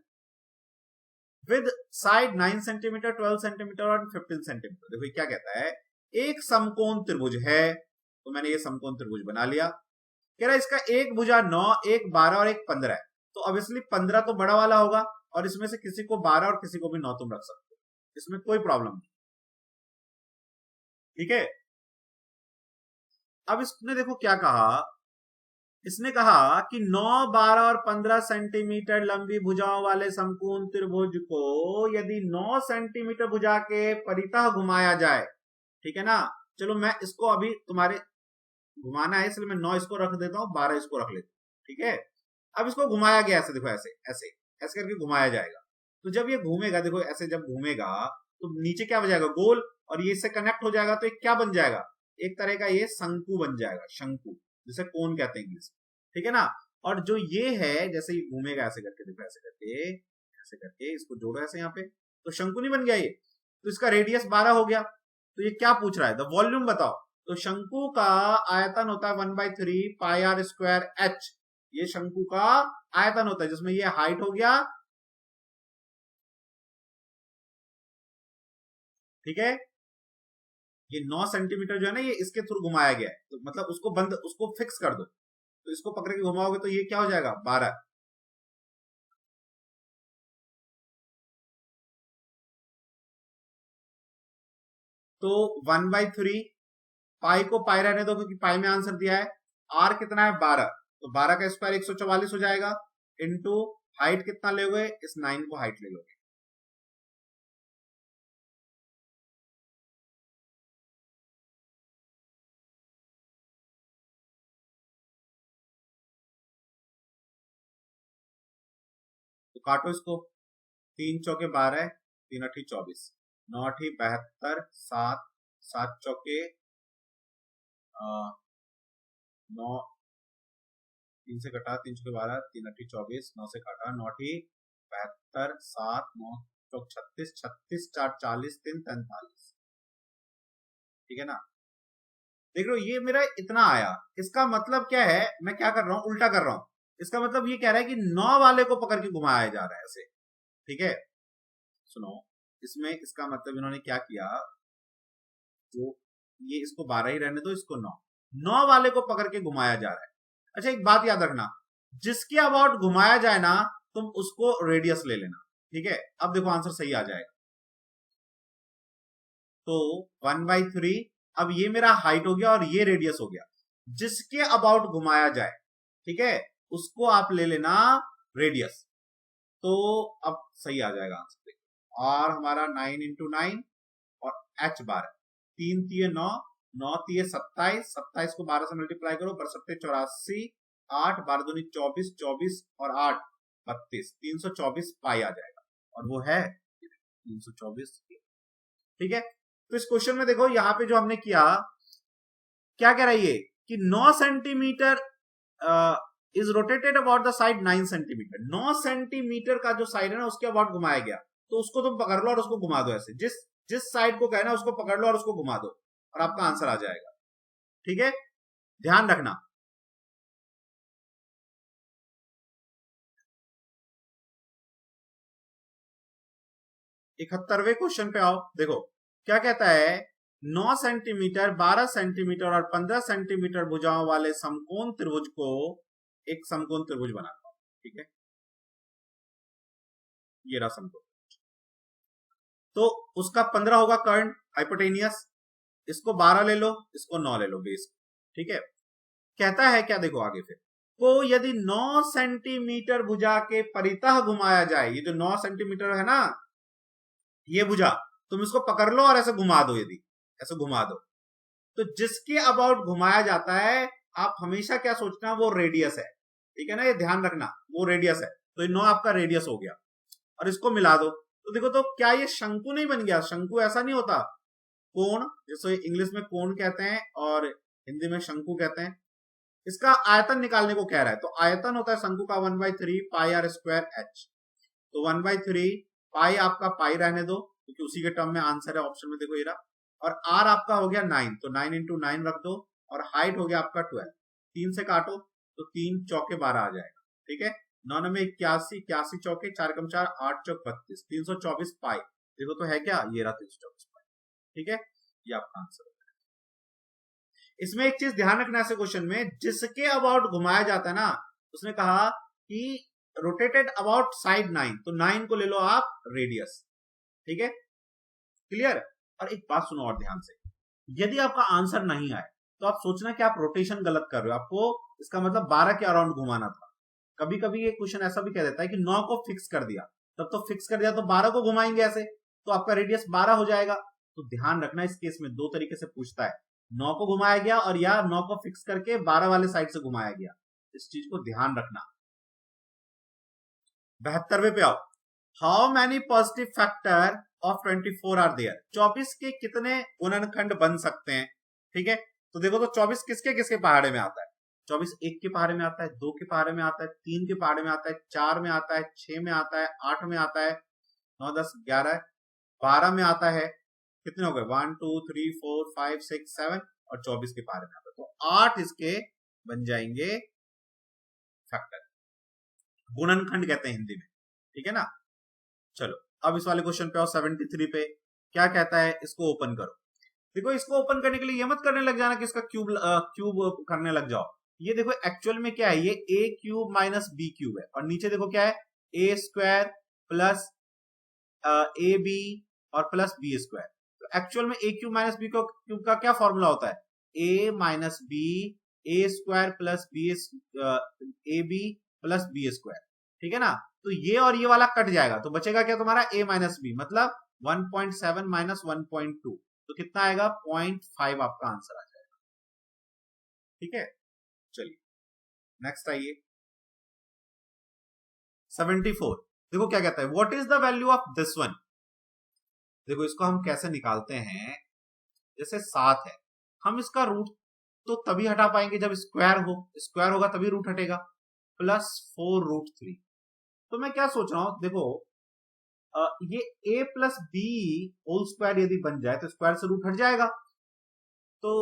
with side 9 centimetre 12 centimetre और 15 सेंटीमीटर। देखो क्या कहता है, एक समकोण त्रिभुज है, तो मैंने ये समकोण त्रिभुज बना लिया। कह रहा है इसका एक भुजा 9, एक 12 और एक 15 है, तो ऑब्वियसली 15 तो बड़ा वाला होगा, और इसमें से किसी को 12 और किसी को भी 9 तुम रख सकते हो, इसमें कोई प्रॉब्लम नहीं, ठीक है। अब इसने देखो क्या कहा, इसने कहा कि 9, 12 और 15 सेंटीमीटर लंबी भुजाओं वाले समकोण त्रिभुज को यदि 9 सेंटीमीटर भुजा के परितः घुमाया जाए, ठीक है ना। चलो मैं इसको अभी तुम्हारे घुमाना है इसलिए मैं 9 इसको रख देता हूं, 12 इसको रख लेता हूं, ठीक है। अब इसको घुमाया गया, ऐसे देखो, ऐसे ऐसे ऐसे करके घुमाया जाएगा, तो जब ये घूमेगा, देखो ऐसे जब घूमेगा तो नीचे क्या बन जाएगा, गोल, और ये इससे कनेक्ट हो जाएगा, तो एक क्या बन जाएगा, एक तरह का ये शंकु बन जाएगा, शंकु, जिसे कोन कहते हैं इंग्लिश में, ठीक है ना। और जो ये है, जैसे ये घूमेगा ऐसे करके, देखो ऐसे करके इसको जोड़ो ऐसे यहाँ पे, तो शंकु नहीं बन गया ये, तो इसका रेडियस 12 हो गया। तो ये क्या पूछ रहा है, द वॉल्यूम बताओ, तो शंकु का आयतन होता है 1/3 पाई आर स्क्वायर एच, ये शंकु का आयतन होता है, जिसमें ये हाइट हो गया, ठीक है। ये 9 सेंटीमीटर जो है ना, ये इसके थ्रू घुमाया गया है, तो मतलब उसको फिक्स कर दो, तो इसको पकड़ के घुमाओगे तो ये क्या हो जाएगा 12, तो 1/3 पाई को पाई रहने दो, क्योंकि पाई में आंसर दिया है, आर कितना है 12, तो 12 का स्क्वायर 144 हो जाएगा, इनटू हाइट कितना लोगे, इस 9 को हाइट ले लोगे, तो काटो इसको, 3 चौके 12, 3 अठी 24, 9 अठी 72, 7 7 चौके 9, 3 से कटा, 3 चौके 12, 3 अठी 24, 9 से काटा, 9 अठी 72, 7 9 चौक 36, 36 4 40, 3 43, ठीक है ना। देख लो ये मेरा इतना आया, इसका मतलब क्या है, मैं क्या कर रहा हूं, उल्टा कर रहा हूं, इसका मतलब ये कह रहा है कि 9 वाले को पकड़ के घुमाया जा रहा है ऐसे, ठीक है। सुनो, इसमें इसका मतलब इन्होंने क्या किया, जो ये इसको 12 ही रहने दो, इसको 9 वाले को पकड़ के घुमाया जा रहा है। अच्छा एक बात याद रखना, जिसके अबाउट घुमाया जाए ना तुम उसको रेडियस ले लेना, ठीक है। अब देखो आंसर सही आ जाएगा। तो 1/3, अब ये मेरा हाइट हो गया और ये रेडियस हो गया। जिसके अबाउट घुमाया जाए, ठीक है, उसको आप ले लेना रेडियस। तो अब सही आ जाएगा आंसर। और हमारा 9 × 9 और h 12, 3 × 9, 9 × 27, 27 को 12 से मल्टीप्लाई करो, 12 × 84, 8, 12 दूनी 24, 24 और 8 32, 324 पाई आ जाएगा। और वो है 324, ठीक है। तो इस क्वेश्चन में देखो यहां पे जो हमने किया, क्या कह रही है कि 9 centimetre is rotated about the side 9 centimetre. 9 centimetre का जो साइड है ना उसके अबाउट घुमाया गया, तो उसको तुम पकड़ लो और उसको घुमा दो ऐसे, जिस साइड को कहना उसको पकड़ लो और उसको घुमा दो और आपका आंसर आ जाएगा, ठीक है। ध्यान रखना। इकहत्तरवें क्वेश्चन पे आओ। देखो क्या कहता है, 9 सेंटीमीटर, 12 सेंटीमीटर और 15 सेंटीमीटर भुजाओं वाले समकोण त्रिभुज को एक समकोण त्रिभुज बनाता हूं, ठीक है। ये रहा समकोण, तो उसका 15 होगा कर्ण हाइपोटेनियस, इसको 12 ले लो, इसको 9 ले लो बेस, ठीक है। कहता है क्या, देखो आगे फिर, को यदि 9 सेंटीमीटर भुजा के परितः घुमाया जाए, ये जो 9 सेंटीमीटर है ना ये भुजा, तुम इसको पकड़ लो और ऐसे घुमा दो, यदि ऐसे घुमा दो, तो जिसके अबाउट घुमाया जाता है आप हमेशा क्या सोचना, वो रेडियस है, ठीक है ना, ये ध्यान रखना वो रेडियस है। तो ये 9 आपका रेडियस हो गया और इसको मिला दो, तो देखो तो क्या ये शंकु नहीं बन गया। शंकु ऐसा नहीं होता, कोण, जिसको इंग्लिश में कोण कहते हैं और हिंदी में शंकु कहते हैं। इसका आयतन निकालने को कह रहा है, तो आयतन होता है शंकु का 1/3 पाई आर स्क्वायर एच। तो 1/3 पाई आपका पाई रहने दो क्योंकि उसी के टर्म में आंसर है, ऑप्शन में देखो ये रहा। और आर आपका हो गया 9, तो 9 × 9 रख दो, और हाइट हो गया आपका 12, 3 से काटो तो 3 चौके 12 आ जाएगा, ठीक है। 9 में 81, 81 चौके 4 × 4, 8 चौक 32, 324 पाई। देखो तो है क्या, ये रहा 324 पाई, ठीक है। ये आपका आंसर। इसमें एक चीज ध्यान रखना ऐसे क्वेश्चन में, जिसके अबाउट घुमाया जाता है ना, उसने कहा कि रोटेटेड अबाउट साइड 9, तो 9 को ले लो आप रेडियस, ठीक है, क्लियर। और एक बात सुनो और ध्यान से, यदि आपका आंसर नहीं आए तो आप सोचना कि आप रोटेशन गलत कर रहे हो, आपको इसका मतलब 12 के अराउंड घुमाना था। कभी कभी ये क्वेश्चन ऐसा भी कह देता है कि 9 को फिक्स कर दिया, तब तो फिक्स कर दिया तो 12 को घुमाएंगे ऐसे, तो आपका रेडियस 12 हो जाएगा। तो ध्यान रखना इस केस में दो तरीके से पूछता है, 9 को घुमाया गया और या 9 को फिक्स करके 12 वाले साइड से घुमाया गया, इस चीज को ध्यान रखना। 72वें पे आओ। How many positive factor of 24 are there. 24 के कितने गुणनखंड बन सकते हैं, ठीक है। तो देखो तो 24 किसके किसके पहाड़े में आता है। 24 1 के पहाड़े में आता है, 2 के पहाड़े में आता है, 3 के पहाड़े में आता है, 4 में आता है, 6 में आता है, 8 में आता है, 9 10 11 12 में आता है। कितने हो गए, 1 2 3 4 5 6 7 और 24 के पहाड़े में आता है, तो 8 इसके बन जाएंगे फैक्टर, गुणनखंड कहते हैं हिंदी में, ठीक है ना। चलो अब इस वाले क्वेश्चन पे आओ 73 पे। क्या कहता है, इसको ओपन करो। देखो इसको ओपन करने के लिए ये मत करने लग जाना कि इसका क्यूब करने लग जाओ। ये देखो एक्चुअल में क्या है, ये a cube minus B cube है, और नीचे देखो क्या है, a square plus A B और प्लस बी स्क्वायर। तो एक्चुअल में a cube minus B cube का क्या फॉर्मूला होता है, a minus B, A square plus B, A B plus B square, ठीक है ना। तो ये और ये वाला कट जाएगा, तो बचेगा क्या तुम्हारा a माइनस बी, मतलब 1.7 माइनस 1.2, तो कितना आएगा 0.5 आपका आंसर आ जाएगा, ठीक है। चलिए नेक्स्ट आइए 74। देखो क्या कहता है, what is the value of this one. देखो इसको हम कैसे निकालते हैं, जैसे 7 है, हम इसका रूट तो तभी हटा पाएंगे जब स्क्वायर हो, स्क्वायर होगा तभी रूट हटेगा, प्लस 4√3। तो मैं क्या सोच रहा हूं, देखो ये a plus B whole square यदि बन जाए तो स्क्वायर से रूट हट जाएगा। तो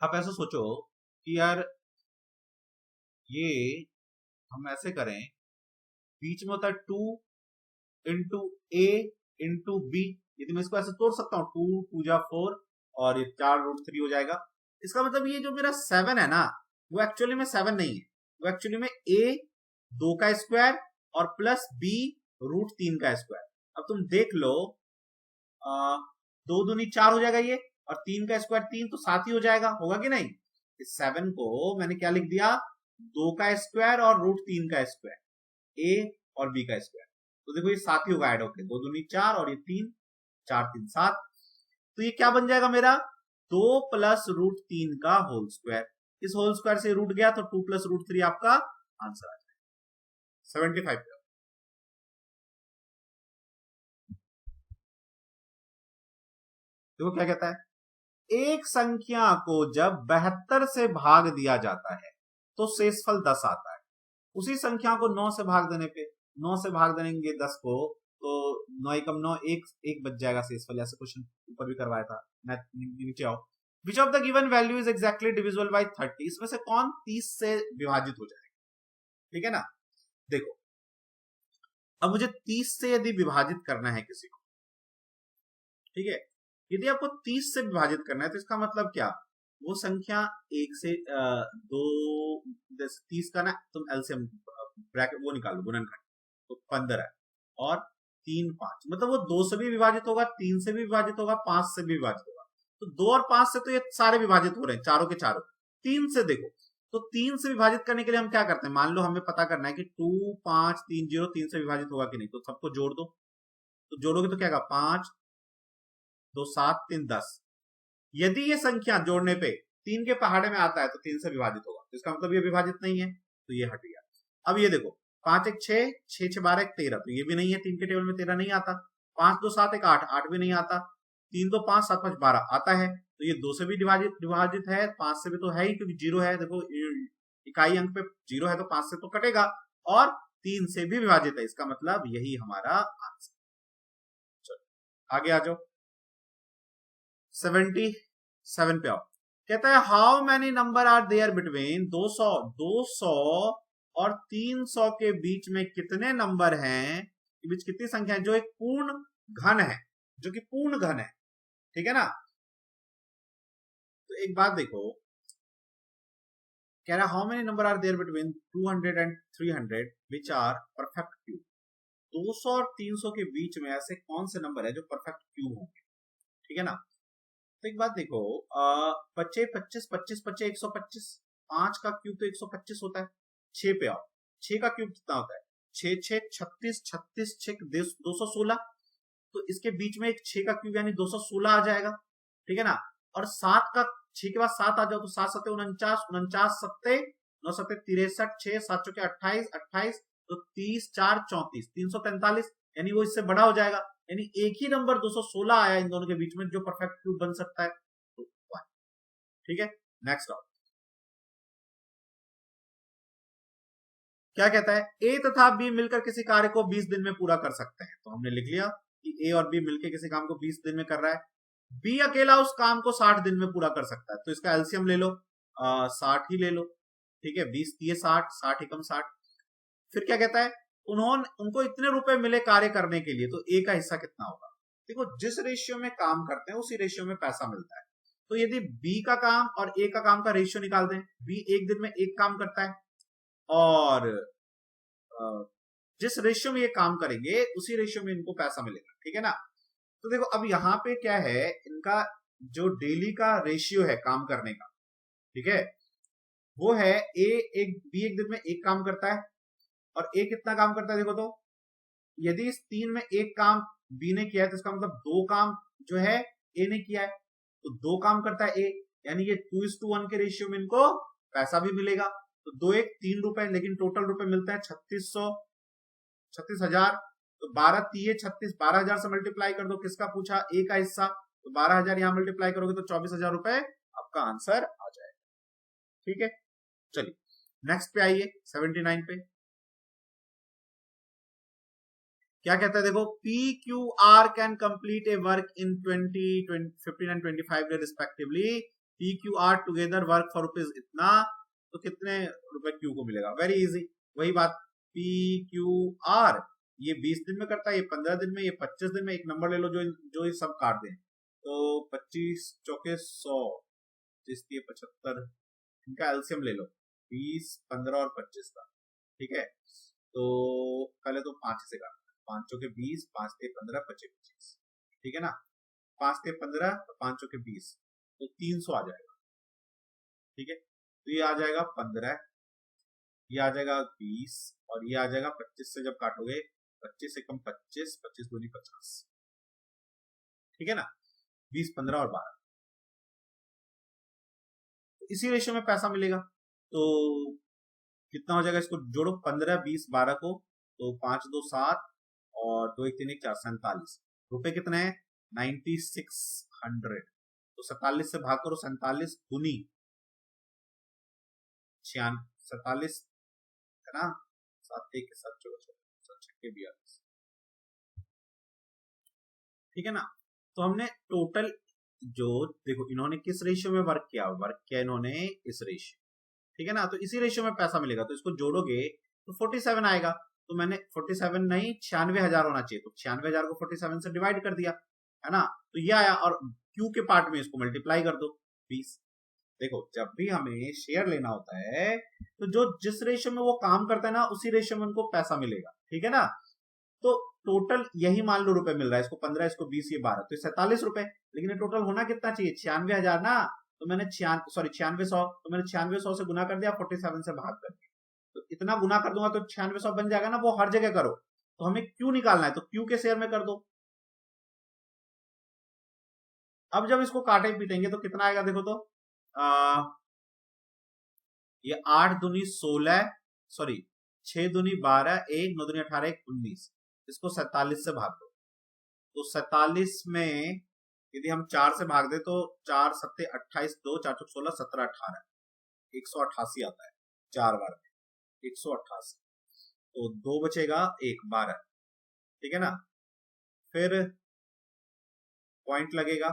आप ऐसे सोचो कि यार ये हम ऐसे करें, बीच में होता है 2 इंटू ए इंटू बी। यदि मैं इसको ऐसे तोड़ सकता हूँ, 2 2 जा 4 और ये 4√3 हो जाएगा। इसका मतलब ये जो मेरा 7 है ना, वो एक्चुअली में 7 नहीं है, वो एक्चुअली में a 2 का स्क्वायर और प्लस b √3 का स्क्वायर। अब तुम देख लो, 2 दूनी 4 हो जाएगा ये, और 3 का स्क्वायर 3, तो 7 ही हो जाएगा, होगा कि नहीं। इस 7 को मैंने क्या लिख दिया, 2 का स्क्वायर और √3 का स्क्वायर, a और b का स्क्वायर। तो देखो ये 7 ही होगा ऐड होके, 2 दूनी 4 और ये 3, 4 3 7। तो ये क्या बन जाएगा मेरा, 2 प्लस √3 का होल स्क्वायर। इस होल स्क्वायर से रूट गया तो 2 प्लस √3 आपका आंसर आ जाएगा 75। देखो क्या कहता है, एक संख्या को जब 72 से भाग दिया जाता है तो शेषफल 10 आता है। उसी संख्या को 9 से भाग देने पे, 9 से भाग देंगे 10 को, तो 9 एकम 9, एक बच जाएगा शेषफल। ऐसे क्वेश्चन ऊपर भी करवाया था, नीचे आओ। Which of the given value is exactly divisible by 30, इसमें से कौन 30 से विभाजित हो जाएगा। ठीक है ना, देखो अब मुझे 30 से यदि विभाजित करना है किसी को, ठीक है, यदि आपको 30 से विभाजित करना है तो इसका मतलब क्या, वो संख्या 1 से 2, 30 का ना तुम एलसीएम ब्रैकेट वो निकालो, गुणनखंड, तो 15 है, और 3 5, मतलब वो 2 से भी विभाजित होगा, 3 से भी विभाजित होगा, 5 से भी विभाजित होगा। तो 2 और 5 से तो ये सारे विभाजित हो रहे हैं, चारों के चारों। 3 से देखो, तो 3 से विभाजित करने के लिए हम क्या करते हैं, मान लो हमें पता करना है कि 2 5 3 0 3 से विभाजित होगा कि नहीं, तो सबको जोड़ दो। तो जोड़ोगे तो क्या होगा, 5 2 7 3 10। यदि ये संख्या जोड़ने पे 3 के पहाड़े में आता है तो 3 से विभाजित होगा, तो इसका मतलब ये विभाजित नहीं है, तो ये हट गया। अब ये देखो, 5 1 6 6 6 12 1 13, तो ये भी नहीं है, 3 के टेबल में 13 नहीं आता। 5 2 7 1 8 8 भी नहीं आता। 3 2 5 7 5 12 आता है, तो ये 2 से भी विभाजित है, 5 से भी तो है ही, क्योंकि 0 है। देखो इकाई अंक पे 0 है तो 5 से तो कटेगा, और 3 से भी विभाजित है, इसका मतलब यही हमारा आंसर। चलो आगे आ जाओ, 77 पे आओ। कहता है how many number are there between 200 और 300 के बीच में कितने नंबर हैं, के बीच कितनी संख्या है जो एक पूर्ण घन है, जो कि पूर्ण घन है। ठीक है ना, तो एक बात देखो, कह रहा how many number are there between 200 and 300 which are perfect cube. 200 और 300 के बीच में ऐसे कौन से नंबर है जो परफेक्ट क्यूब होंगे। ठीक है ना, तो एक बात देखो, 25 25 25 25 125, 5 का क्यूब तो 125 होता है। 6 पे आओ, 6 का क्यूब कितना होता है, 6 6 36 36 6 216, तो इसके बीच में एक 6 का क्यूब यानी 216 आ जाएगा। ठीक है ना, और 7 का, 6 के बाद 7 आ जाओ तो 7 7 49 49 7 9 7 63 6 7 चौके 28 28, तो 30 4 34 343, यानी वो इससे बड़ा हो जाएगा, यानी एक ही नंबर 216 आया इन दोनों के बीच में जो परफेक्ट क्यूब बन सकता है, तो 1। ठीक है, नेक्स्ट आओ, क्या कहता है, ए तथा बी मिलकर किसी कार्य को 20 दिन में पूरा कर सकते हैं। तो हमने लिख लिया कि ए और बी मिलकर किसी काम को 20 दिन में कर रहा है, बी अकेला उस काम को 60 दिन में पूरा कर सकता है, तो इसका एलसीएम ले लो, 60 ही ले लो। ठीक है, 20 दिए 60, 60 एकम 60। फिर क्या कहता है, उनको इतने रुपए मिले कार्य करने के लिए, तो ए का हिस्सा कितना होगा। देखो जिस रेशियो में काम करते हैं उसी रेशियो में पैसा मिलता है, तो यदि बी का काम और ए का काम का रेशियो निकाल दें, बी एक दिन में एक काम करता है, और जिस रेशियो में ये काम करेंगे उसी रेशियो में इनको पैसा मिलेगा। ठीक है ना, तो देखो अब यहाँ पे क्या है, इनका जो डेली का रेशियो है काम करने का, ठीक है, वो है बी एक दिन में एक काम करता है, और ए कितना काम करता है, देखो तो यदि इस 3 में एक काम बी ने किया है तो इसका मतलब 2 काम जो है ए ने किया है, तो 2 काम करता है ए, यानी ये 2:1 के रेशियो में इनको पैसा भी मिलेगा। तो 2 1 3 रुपए, लेकिन टोटल रुपए मिलता है 36,000। तो 12 3 36, 12,000 से मल्टीप्लाई कर दो, किसका पूछा, ए का हिस्सा, तो 12,000 यहां मल्टीप्लाई करोगे तो 24,000 रुपए आपका आंसर आ जाएगा। ठीक है, चलिए नेक्स्ट पे आइए, 79 पे क्या कहता है, देखो P Q R can complete A work in 20 15 and 25 day respectively, P Q R together work for rupees इतना, तो कितने रुपए क्यू को मिलेगा। वेरी इजी, वही बात, पी क्यू आर ये 20 दिन में करता है, ये 15 दिन में, ये 25 दिन में। एक नंबर ले लो जो जो ये सब काट दें। तो 25 चौके 100, 75, इनका एलसीएम ले लो, 20, 15 और 25 का। ठीक है, तो पहले तो 5 से काटना, 5 चौके 20, 5 ते 15, 25 25। ठीक है ना, 5 ते 15 तो 5 चौके 20, तो 300 आ जाएगा। ठीक है, तो ये आ जाएगा 15, ये आ जाएगा 20 और ये आ जाएगा 25 से जब काटोगे 25 से कम 25, 25 दूनी 50। ठीक है ना, 20, 15 और 12, इसी रेशियो में पैसा मिलेगा। तो कितना हो जाएगा, इसको जोड़ो 15, 20, 12 को, तो 5 2 7 और 2 1 3 1 4 47 रुपए कितने हैं, 9600। तो 47 से भाग करो, 47 दूनी 47 है ना, 7 1 के साथ 7 6 42। ठीक है ना, तो हमने टोटल जो देखो इन्होंने किस रेशियो में वर्क किया इन्होंने इस रेशियो। ठीक है ना, तो इसी रेशियो में पैसा मिलेगा। तो इसको जोड़ोगे तो 47 आएगा। तो मैंने 47 नहीं 96,000 होना चाहिए, तो 96,000 को 47 से डिवाइड कर दिया, है ना, तो ये आया। और क्यू के पार्ट में इसको मल्टीप्लाई कर दो 20। देखो जब भी हमें शेयर लेना होता है तो जो जिस रेशियो में वो काम करता है ना, उसी रेशियो में उनको पैसा मिलेगा। ठीक है ना, तो टोटल यही मान लो रुपए मिल रहा है, इसको 15, इसको 20, ये 12, तो 47 रुपए। लेकिन ये टोटल होना कितना चाहिए, 96,000 ना, तो मैंने 9600, तो मैंने 9600 से गुना कर दिया, 47 से भाग कर दिया। तो इतना गुना कर दूंगा तो 9600 बन जाएगा ना, वो हर जगह करो। तो हमें क्यू निकालना है, तो क्यू के शेयर में कर दो। अब जब इसको काटे पीटेंगे तो कितना आएगा, देखो तो ये 8 दूनी 16, सॉरी 6 दूनी 12, 1 9 दूनी 18, 1 19, इसको 47 से भाग दो। तो 47 में यदि हम 4 से भाग दे तो 4 7 28, 2 4 चौक 16, 17 18, 188 आता है 4 बार में, 188। तो 2 बचेगा, 1 12। ठीक है ना, फिर पॉइंट लगेगा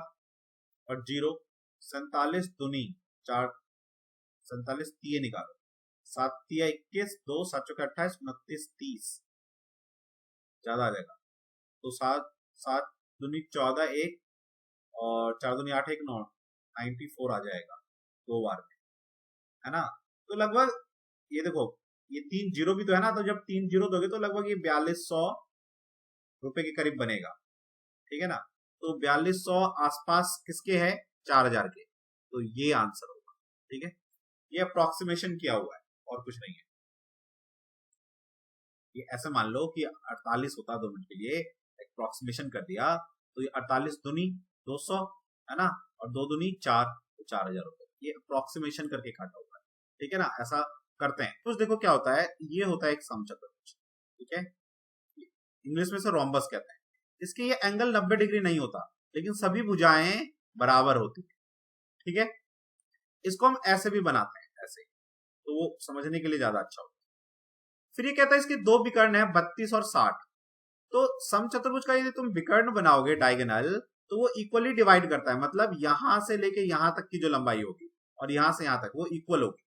और 0, 47 दूनी 4, 47 तीय निकालो, 7 तिया 21, 2 7 चौके 28, 29 30, ज्यादा आ जाएगा। तो 7 दूनी 14, 1 और 4 दूनी 8 1 9, 94 आ जाएगा 2 बार में, है ना। तो लगभग ये देखो ये 3 जीरो भी तो है ना, तो जब 3 जीरो दोगे तो लगभग ये 4200 रुपए के करीब बनेगा। ठीक है ना, तो 4200 आसपास किसके है, 4000 के। तो ये आंसर होगा। ठीक है, ये अप्रोक्सीमेशन किया हुआ है और कुछ नहीं है। ये ऐसे मान लो कि 48 होता 2 मिनट के लिए, अप्रोक्सीमेशन कर दिया, तो ये 48 दूनी 200 है ना, और 2 दूनी 4, तो 4000 रुपए। ये अप्रोक्सीमेशन करके काटा हुआ है। ठीक है ना, ऐसा करते हैं। तो देखो क्या होता है, ये होता है एक समचतुर्भुज। ठीक है, इंग्लिश में से रोम्बस कहते हैं। इसके ये एंगल 90 डिग्री नहीं होता, लेकिन सभी भुजाएं बराबर होती है। ठीक है, इसको हम ऐसे भी बनाते हैं, ऐसे, तो वो समझने के लिए ज्यादा अच्छा होता है। फिर ये कहता है इसके 2 विकर्ण है 32 और 60। तो समचतुर्भुज का यदि तुम विकर्ण बनाओगे डायगोनल, तो वो इक्वली डिवाइड करता है, मतलब यहां से लेके यहां तक की जो लंबाई होगी और यहां से यहां तक वो इक्वल होगी।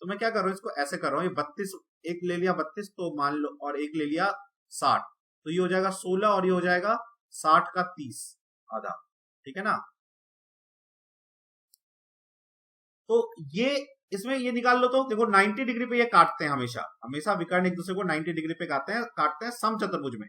तो मैं क्या कर रहा हूं, इसको ऐसे कर रहा हूं, ये 32 एक ले लिया 32, तो मान लो, और एक ले लिया 60, तो ये हो जाएगा 16 और ये हो जाएगा 60 का 30 आधा। ठीक है ना, तो ये इसमें ये निकाल लो, तो देखो 90 डिग्री पे ये काटते हैं, हमेशा हमेशा विकर्ण एक दूसरे को 90 डिग्री पे काटते हैं समचतुर्भुज में।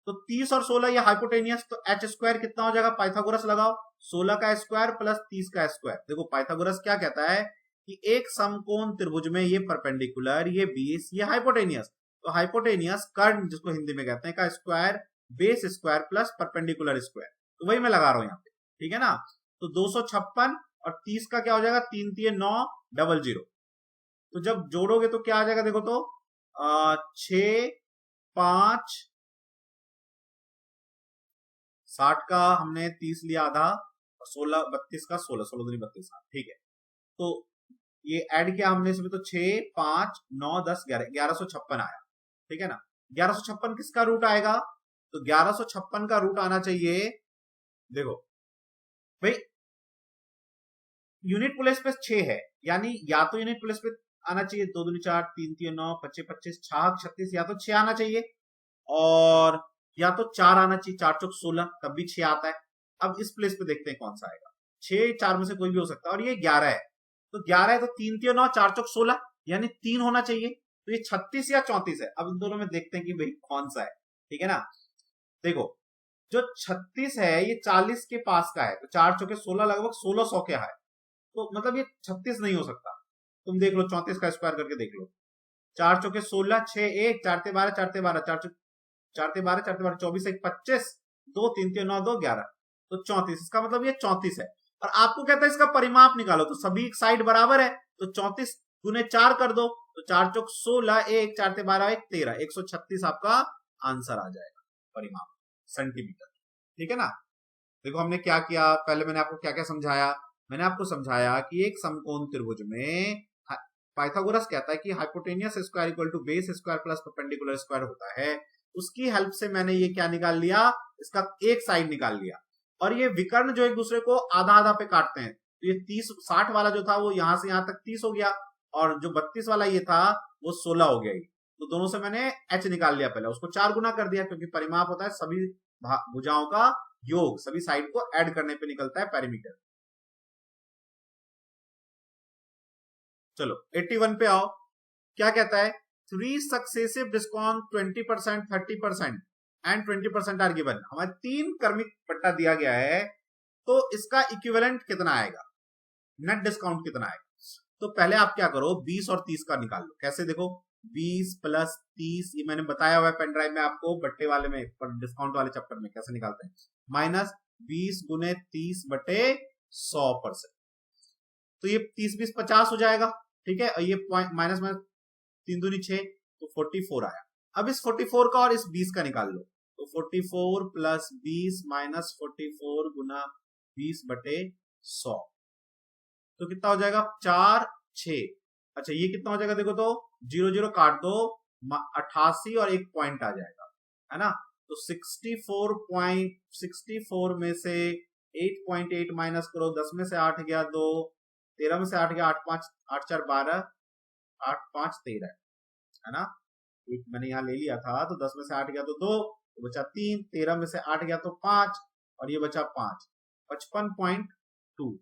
तो 30 और 16 ये हाइपोटेनियस, तो एच स्क्वायर कितना हो जाएगा, पाइथागोरस लगाओ, 16 का स्क्वायर प्लस 30 का स्क्वायर। देखो पाइथागोरस क्या कहता है कि एक समकोण त्रिभुज में ये परपेंडिकुलर, ये 20, ये हाइपोटेनियस, तो हाइपोटेनियस कर्ण जिसको हिंदी में कहते हैं का square base square plus perpendicular square. तो वही मैं लगा रहा हूं यहाँ पे। ठीक है ना, तो 256 और 30 का क्या हो जाएगा, 3 3 9 00। तो जब जोड़ोगे तो क्या आ जाएगा, देखो तो 6 5 60 का हमने 30 लिया आधा, और 16 32 का 16 16 दूनी 32। ठीक है, तो ये ऐड किया हमने इसमें, तो 6 5 9 10 11 1156 आया। ठीक है ना, 1156 किसका रूट आएगा, तो 1156 का रूट आना चाहिए, देखो भाई यूनिट प्लेस पे 6 है, यानी या तो यूनिट प्लेस पे आना चाहिए 2 दूनी 4 3 3 9 25 25 6 36, या तो 6 आना चाहिए। और या तो 4 आना चाहिए, 4 चौक 16, तब भी 6 आता है। अब इस प्लेस पे देखते हैं कौन सा आएगा। 6 4 में से कोई भी हो सकता है, और ये 11 है, तो 11 है तो 3 3 9, 4 चौक 16, यानी 3 होना चाहिए। तो ये 36 या 34 है। अब इन दोनों में देखते हैं कि भाई कौन सा है, ठीक है ना। देखो जो 36 है ये 40 के पास का है, तो 4 चौके 16, लगभग 1600 के है, तो मतलब ये 36 नहीं हो सकता। तुम देख लो 34 का स्क्वायर करके देख लो। 4 चौके 16, 6 1, 4 ते 12, 4 ते 12, 4 ते 12, 4 ते 12 24, 1 25, 2 3 3 9 2 11, तो 34। इसका मतलब ये 34 है। और आपको कहता है इसका परिमाप निकालो, तो सभी साइड बराबर है, तो 34 गुने 4 कर दो, तो 4 चौक 16, 1 4 ते 12, 1 13, 136 आपका आंसर आ जाएगा परिमाप सेंटीमीटर, ठीक है ना। देखो हमने क्या किया, पहले मैंने आपको क्या क्या समझाया। मैंने आपको समझाया कि एक समकोण त्रिभुज में पाइथागोरस कहता है कि hypotenuse square equal to base square plus perpendicular square होता है। उसकी हेल्प से मैंने ये क्या निकाल लिया, इसका एक साइड निकाल लिया। और ये विकर्ण जो एक दूसरे को आधा आधा पे काटते हैं, तो ये 30 60 वाला जो था वो यहां से यहां तक 30 हो गया, और जो 32 वाला ये था वो 16 हो गया। तो दोनों से मैंने h निकाल लिया, पहले उसको 4 गुना कर दिया, क्योंकि परिमाप होता है सभी भुजाओं का योग, सभी साइड को ऐड करने पे निकलता है पेरीमीटर। चलो 81 पे आओ, क्या कहता है, 3 successive discount 20%, 30% and 20% are given. हमें 3 क्रमिक पट्टा दिया गया है, तो इसका इक्विवेलेंट कितना आएगा, नेट डिस्काउंट कितना आएगा। तो पहले आप क्या करो, 20 और 30 का निकाल लो। कैसे, देखो 20 प्लस 30, ये मैंने बताया हुआ है पेन ड्राइव में आपको, बट्टे वाले में, डिस्काउंट वाले चैप्टर में कैसे निकालते हैं, माइनस 20 गुने 30 बटे 100%, तो ये 30 20 50 हो जाएगा, ठीक है। और ये माइनस माइनस 3 दूनी 6, तो 44 आया। अब इस 44 का और इस 20 का निकाल लो, तो 44 प्लस 20 माइनस 44 गुना 20 बटे 100, तो कितना हो जाएगा 4 6। अच्छा ये कितना हो जाएगा, देखो तो 0 0 काट दो, 88 और एक पॉइंट आ जाएगा, है ना। तो 64 में से 8.8 माइनस करो, 10 में से 8 गया 2, 13 में से 8 गया 8 5 8 4 12, 8 5 13, है ना। एक मैंने यहाँ ले लिया था, तो 10 में से 8 गया तो 2, तो बचा 3, 13 में से 8 गया तो 5, और ये बचा 5, 55.2,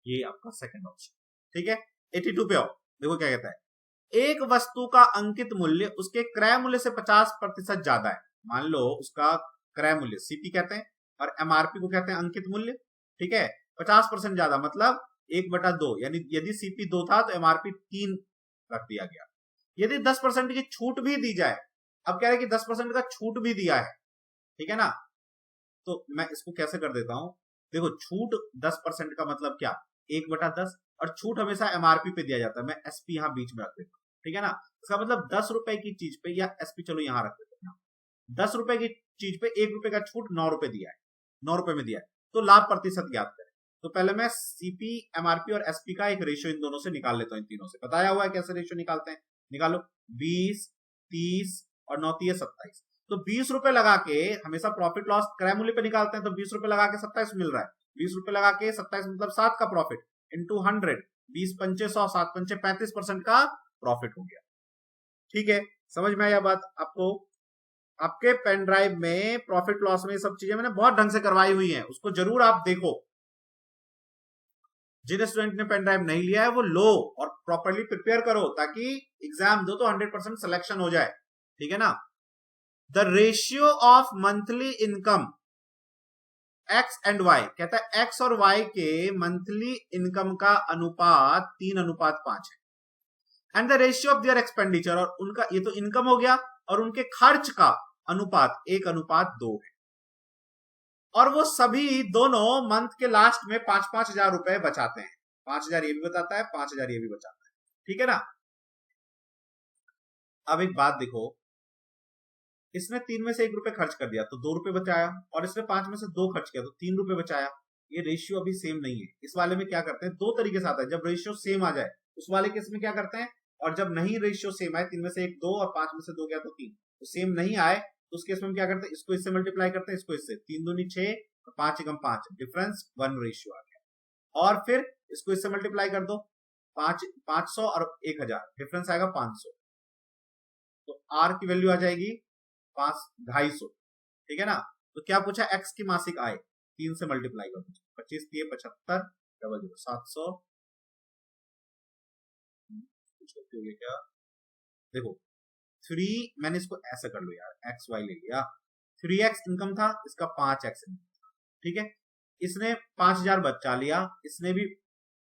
ये आपका सेकंड ऑप्शन, ठीक है। 82 पे आओ, देखो क्या कहता है, एक वस्तु का अंकित मूल्य उसके क्रय मूल्य से 50% ज्यादा है। मान लो उसका क्रय मूल्य सीपी कहते हैं, और एमआरपी को कहते हैं अंकित मूल्य, ठीक है। 50% ज्यादा मतलब 1/2, यानी यदि सीपी 2 था तो एमआरपी 3 रख दिया गया। यदि 10% की छूट भी दी जाए, अब कह रहे हैं कि 10% का छूट भी दिया है, ठीक है ना, तो मैं इसको कैसे कर देता हूं, देखो छूट 10% का मतलब क्या, 1/10, और छूट हमेशा एमआरपी पे दिया जाता है, मैं एसपी यहां बीच में रख देता हूं, ठीक है ना। इसका मतलब 10 रुपए की चीज पे, या एसपी चलो यहां रख देते हैं, 10 रुपए की चीज पे 1 रुपए का छूट 9 रुपए दिया है, 9 रुपए में दिया है, तो लाभ प्रतिशत ज्ञात करें। तो पहले मैं सीपी एमआरपी और एसपी का एक रेशियो इन दोनों से निकाल लेता हूं, इन तीनों से बताया हुआ है कैसे रेशियो निकालते हैं, निकालो। 20 30 और 9 3 27, तो 20 रुपए लगा के हमेशा प्रॉफिट लॉस क्रय मूल्य पे निकालते हैं, तो 20 रुपए लगा के 27 मिल रहा है, 20 रुपए लगा के 27 मतलब 7 का प्रॉफिट इंटू 100, 20 पंचे 100, 7 पंचे 35% का प्रॉफिट हो गया, ठीक है। समझ में आया बात आपको। आपके पेन ड्राइव में प्रॉफिट लॉस में सब चीजें मैंने बहुत ढंग से करवाई हुई हैं, उसको जरूर आप देखो। जिन स्टूडेंट ने पेन ड्राइव नहीं लिया है वो लो और प्रॉपरली प्रिपेयर करो, ताकि एग्जाम दो तो 100% सिलेक्शन हो जाए, ठीक है ना। The ratio of monthly income x and y, कहता है एक्स और वाई के मंथली इनकम का अनुपात 3:5 है, and the ratio of their expenditure, और उनका ये तो इनकम हो गया, और उनके खर्च का अनुपात 1:2 है, और वो सभी दोनों मंथ के लास्ट में 5-5 हजार रुपए बचाते हैं, 5,000 ये भी बताता है, 5,000 ये भी बचाता है, ठीक है ना। अब एक बात देखो, इसने 3 में से 1 रुपए खर्च कर दिया तो 2 रुपए बचाया, और इसने 5 में से 2 खर्च किया तो 3 रुपए बचाया। ये रेशियो अभी सेम नहीं है। इस वाले में क्या करते हैं, दो तरीके से आता है, जब रेशियो सेम आ जाए उस वाले केस में क्या करते हैं, और जब नहीं रेशियो सेम आए, 3 में से 1 2 और 5 में से 2 गया तो 3, तो सेम नहीं आए तो उस केस में क्या करते हैं, इसको इससे मल्टीप्लाई करते हैं, इसको इससे, 3 दूनी 6, 5 एकम 5, डिफरेंस 1 रेशियो आ गया, और फिर इसको इससे मल्टीप्लाई कर दो, 500 और 1000, डिफरेंस आएगा 500, तो आर की वैल्यू आ जाएगी 250, ठीक है ना। तो क्या पूछा, एक्स की मासिक आय 3 से मल्टीप्लाई कर, 25 दिए 75 00 700, कुछ गलती हो गई क्या, देखो 3, मैंने इसको ऐसा कर लो यार, एक्स वाई ले लिया, 3x इनकम था, इसका 5x इनकम था, ठीक है। इसने 5000 बचा लिया, इसने भी,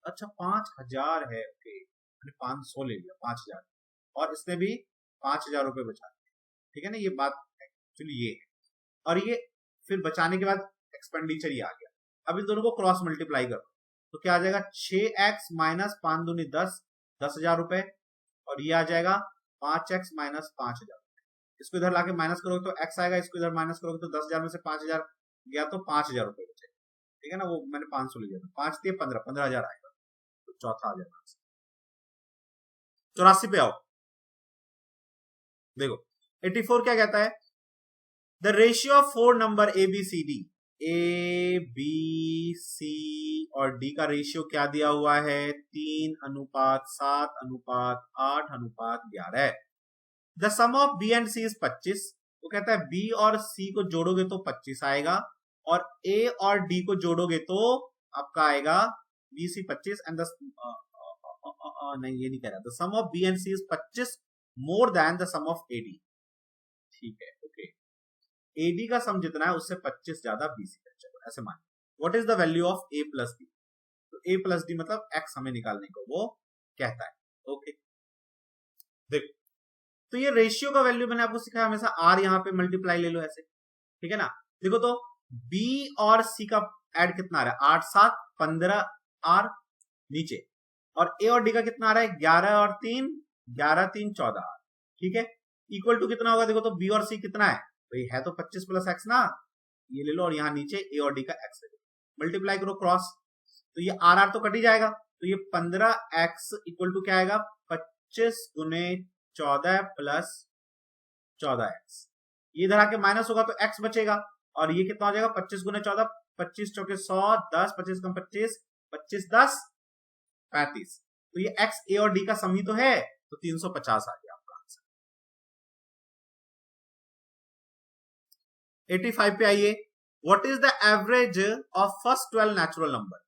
अच्छा 5000 है, ओके, मैंने 500 ले लिया, 5000, और इसने भी 5000 रुपए बचा लिया, ठीक है ना। ये बात एक्चुअली ये है, और ये फिर बचाने के बाद एक्सपेंडिचर ही आ गया। अब इन दोनों को क्रॉस मल्टीप्लाई करो तो क्या आ जाएगा, 6x माइनस 5 दूनी 10, 10,000 रुपए, और ये आ जाएगा 5x माइनस 5000। इसको इधर लाके माइनस करोगे तो x आएगा, इसको इधर माइनस करोगे तो 10,000 में से 5000 गया तो 5000 रुपए बचे, ठीक है ना। वो मैंने 500 लिया था, 5 दिए 15, 15,000 आएगा, तो चौथा आ जाएगा। 84 पे आओ, देखो 84 क्या कहता है, the ratio of 4 number A B C D, A B C और डी का रेशियो क्या दिया हुआ है, 3:7:8:11। The sum of B and C is 25, वो कहता है बी और सी को जोड़ोगे तो 25 आएगा, और ए और डी को जोड़ोगे तो आपका आएगा बी सी 25, एंड नहीं ये नहीं कह रहा, the sum of B and C is 25 more than the sum of A D, ठीक है, ओके। एडी का सम जितना है उससे 25 ज्यादा बीसी का, चलो ऐसे मान। What is the value of A plus D, तो ए प्लस डी मतलब एक्स हमें निकालने को वो कहता है, ओके। देखो तो ये रेशियो का वैल्यू मैंने आपको सिखाया, हमेशा आर यहाँ पे मल्टीप्लाई ले लो ऐसे, ठीक है ना। देखो तो बी और सी का ऐड कितना आ रहा है, 8 7 15 आर नीचे, और ए और डी का कितना आ रहा है, 11 और 3 11 3 14 आर, ठीक है। इक्वल टू कितना होगा, देखो तो बी और सी कितना है, तो ये है तो 25 प्लस एक्स ना, ये ले लो, और यहाँ नीचे ए और डी का एक्स ले लो, मल्टीप्लाई करो क्रॉस, तो ये आर आर तो कट ही जाएगा, तो ये 15x इक्वल टू क्या आएगा, 25 गुने 14 प्लस 14x, ये इधर आके माइनस होगा तो x बचेगा, और ये कितना हो जाएगा, 25 गुने 14, 25 चौके 100, 10 25 कम 25, 25 10 35, तो ये x ए और डी का सम ही तो है, तो 350 आ गया आपका आंसर। 85 पे आइए, what is the average of first 12 natural number,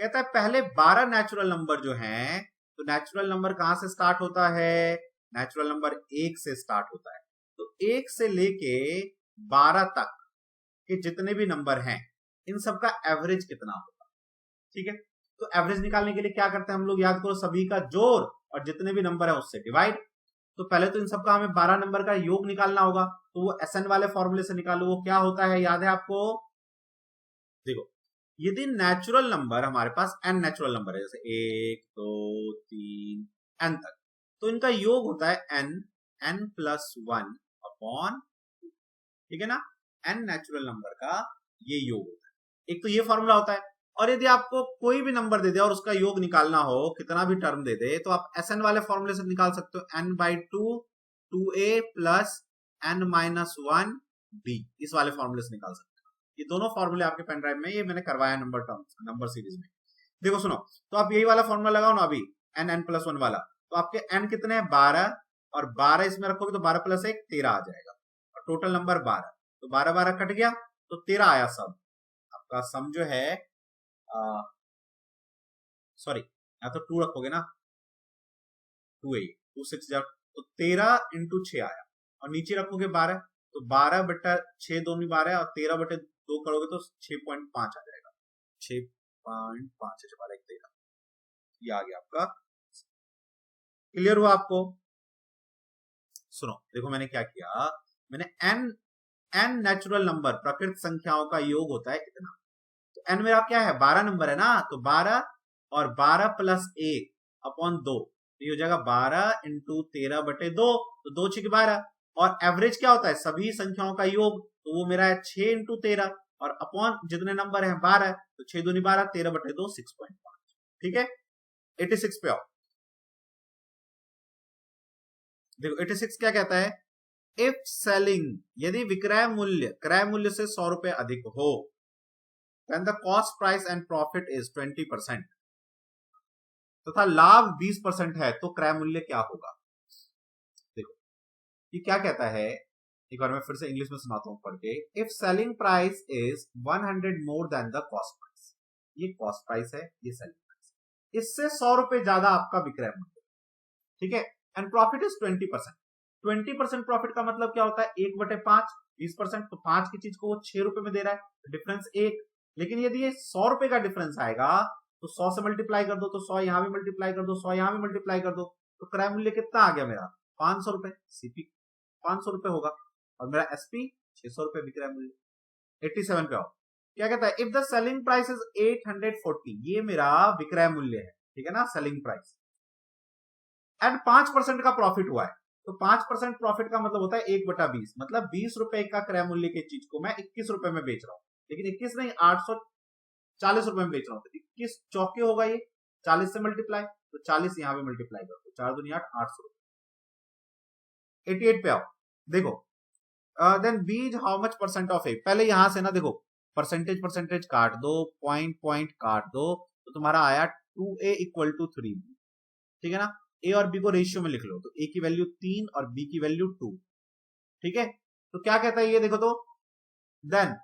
कहता है पहले 12 नेचुरल नंबर जो हैं, तो नेचुरल नंबर कहां से स्टार्ट होता है, नेचुरल नंबर 1 से स्टार्ट होता है, तो 1 से लेके 12 तक के जितने भी नंबर हैं इन सबका एवरेज कितना होगा, ठीक है। तो एवरेज निकालने के लिए क्या करते हैं हम लोग, याद करो, सभी का जोड़ और जितने भी नंबर है उससे डिवाइड। तो पहले तो इन सबका हमें 12 नंबर का योग निकालना होगा, तो वो एसएन वाले फॉर्मूले से निकालो, वो क्या होता है, याद है आपको, देखो यदि नेचुरल नंबर हमारे पास n नेचुरल नंबर है, जैसे 1 2 3 n तक, तो इनका योग होता है n प्लस 1 अपॉन, ठीक है ना, n नेचुरल नंबर का ये योग होता है, एक तो ये फॉर्मूला होता है। और यदि आपको कोई भी नंबर दे दे और उसका योग निकालना हो, कितना भी टर्म दे दे, तो आप एसएन वाले फॉर्मूले से निकाल सकते हो, n/2 2a plus n minus 1 b, इस वाले फॉर्मूले से निकाल सकते हो। ये दोनों फॉर्मूले आपके पेन ड्राइव में, ये मैंने करवाया नंबर सीरीज में। देखो सुनो, तो आप यही वाला फॉर्मूला लगाओ ना अभी, n+1 वाला, तो आपके n कितने हैं, 12, और 12 इसमें रखोगे तो 12 प्लस 1 13 आ जाएगा, और टोटल नंबर 12, तो 12 12 कट गया तो 13 आया सम। आपका सम जो है, सॉरी या तो 2 रखोगे ना, 2 2 6 जा, तो 13 इंटू 6 आया, और नीचे रखोगे 12, तो 12/6 2 12, और 13/2 करोगे तो 6.5 आ जाएगा, 6.5 12 13, ये आ गया आपका। क्लियर हुआ आपको? सुनो देखो मैंने क्या किया, मैंने n नेचुरल नंबर प्रकृत संख्याओं का योग होता है इतना, तो n मेरा क्या है, 12 नंबर है ना, तो 12 और 12 प्लस 1 अपॉन 2, तो ये हो जाएगा 12 इंटू 13/2, तो 2 6 12, और एवरेज क्या होता है, सभी संख्याओं का योग, तो वो मेरा है 6 इंटू 13, और अपॉन जितने नंबर हैं 12, तो 6 दूनी 12, 13/2 6.5, ठीक है। 86 पे आओ, देखो 86 क्या कहता है, इफ सेलिंग, यदि विक्रय मूल्य क्रय मूल्य से 100 रुपए अधिक हो, then the cost price and profit is 20%, तथा लाभ 20% है, तो क्रय मूल्य क्या होगा। देखो ये क्या कहता है, एक बार मैं फिर से इंग्लिश में सुनाता हूं पढ़ के। If selling price is 100 more than the cost price, ये कॉस्ट प्राइस है, ये सेलिंग प्राइस, इससे 100 रुपए ज्यादा आपका विक्रय मूल्य, ठीक है। And profit is 20%। 20% प्रॉफिट का मतलब क्या होता है, 1/5, 20%, तो 5 की चीज को वो 6 रुपए में दे रहा है, डिफरेंस 1। लेकिन यदि ये 100 रुपए का डिफरेंस आएगा तो 100 से मल्टीप्लाई कर दो, तो 100 यहां भी मल्टीप्लाई कर दो, 100 यहां भी मल्टीप्लाई कर दो, तो क्रय मूल्य कितना आ गया मेरा, 500 रुपए। सीपी 500 रुपए होगा और मेरा एसपी 600 रुपए विक्रय मूल्य। 87 पे आओ, क्या कहता है, if the selling price is 840, ये मेरा विक्रय मूल्य है, ठीक है ना, सेलिंग प्राइस, एंड 5% का प्रॉफिट हुआ है, तो 5% प्रॉफिट का मतलब होता है 1/20, मतलब 20 रुपए का क्रय मूल्य की चीज को मैं 21 रुपए में बेच रहा हूं, लेकिन 21 नहीं, 840 रुपए में बेच रहा हूं, तो 21 चौके होगा, ये 40 से मल्टीप्लाई, तो 40 यहां भी मल्टीप्लाई करो, 4 दूनी 8, 800 रुपए। 88 पे आओ, देखो, देन बीज हाउ मच परसेंट ऑफ ए, पहले यहां से ना देखो, परसेंटेज काट दो, पॉइंट काट दो, तो तुम्हारा आया 2a = 3, ठीक है ना। ए और बी को रेशियो में लिख लो, तो ए की वैल्यू 3 और बी की वैल्यू 2, ठीक है। तो क्या कहता है ये देखो, तो then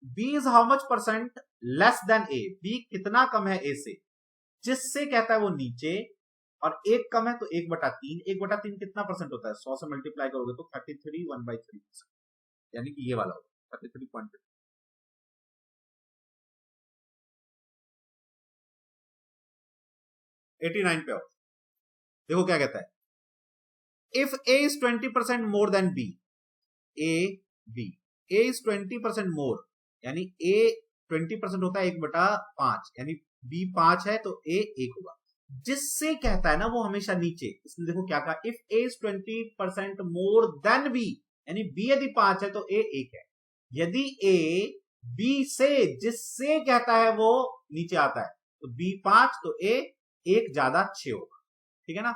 B is how much percent less than A, B कितना कम है ए से, जिससे कहता है वो नीचे, और एक कम है तो 1/3, 1/3 कितना परसेंट होता है, 100 से मल्टीप्लाई करोगे तो 33 1/3, यानी कि ये वाला होगा 33.3। 89 पे आओ, देखो क्या कहता है, if A is 20% more than B, A is 20% more, यानी ए 20% होता है 1/5, यानी बी 5 है तो ए 1 होगा, जिससे कहता है ना वो हमेशा नीचे, इसने देखो क्या कहा, if A is 20% more than B, यानी बी यदि 5 है तो ए 1 है, यदि ए बी से, जिससे कहता है वो नीचे आता है, तो बी 5 तो ए 1 ज्यादा 6 होगा, ठीक है ना।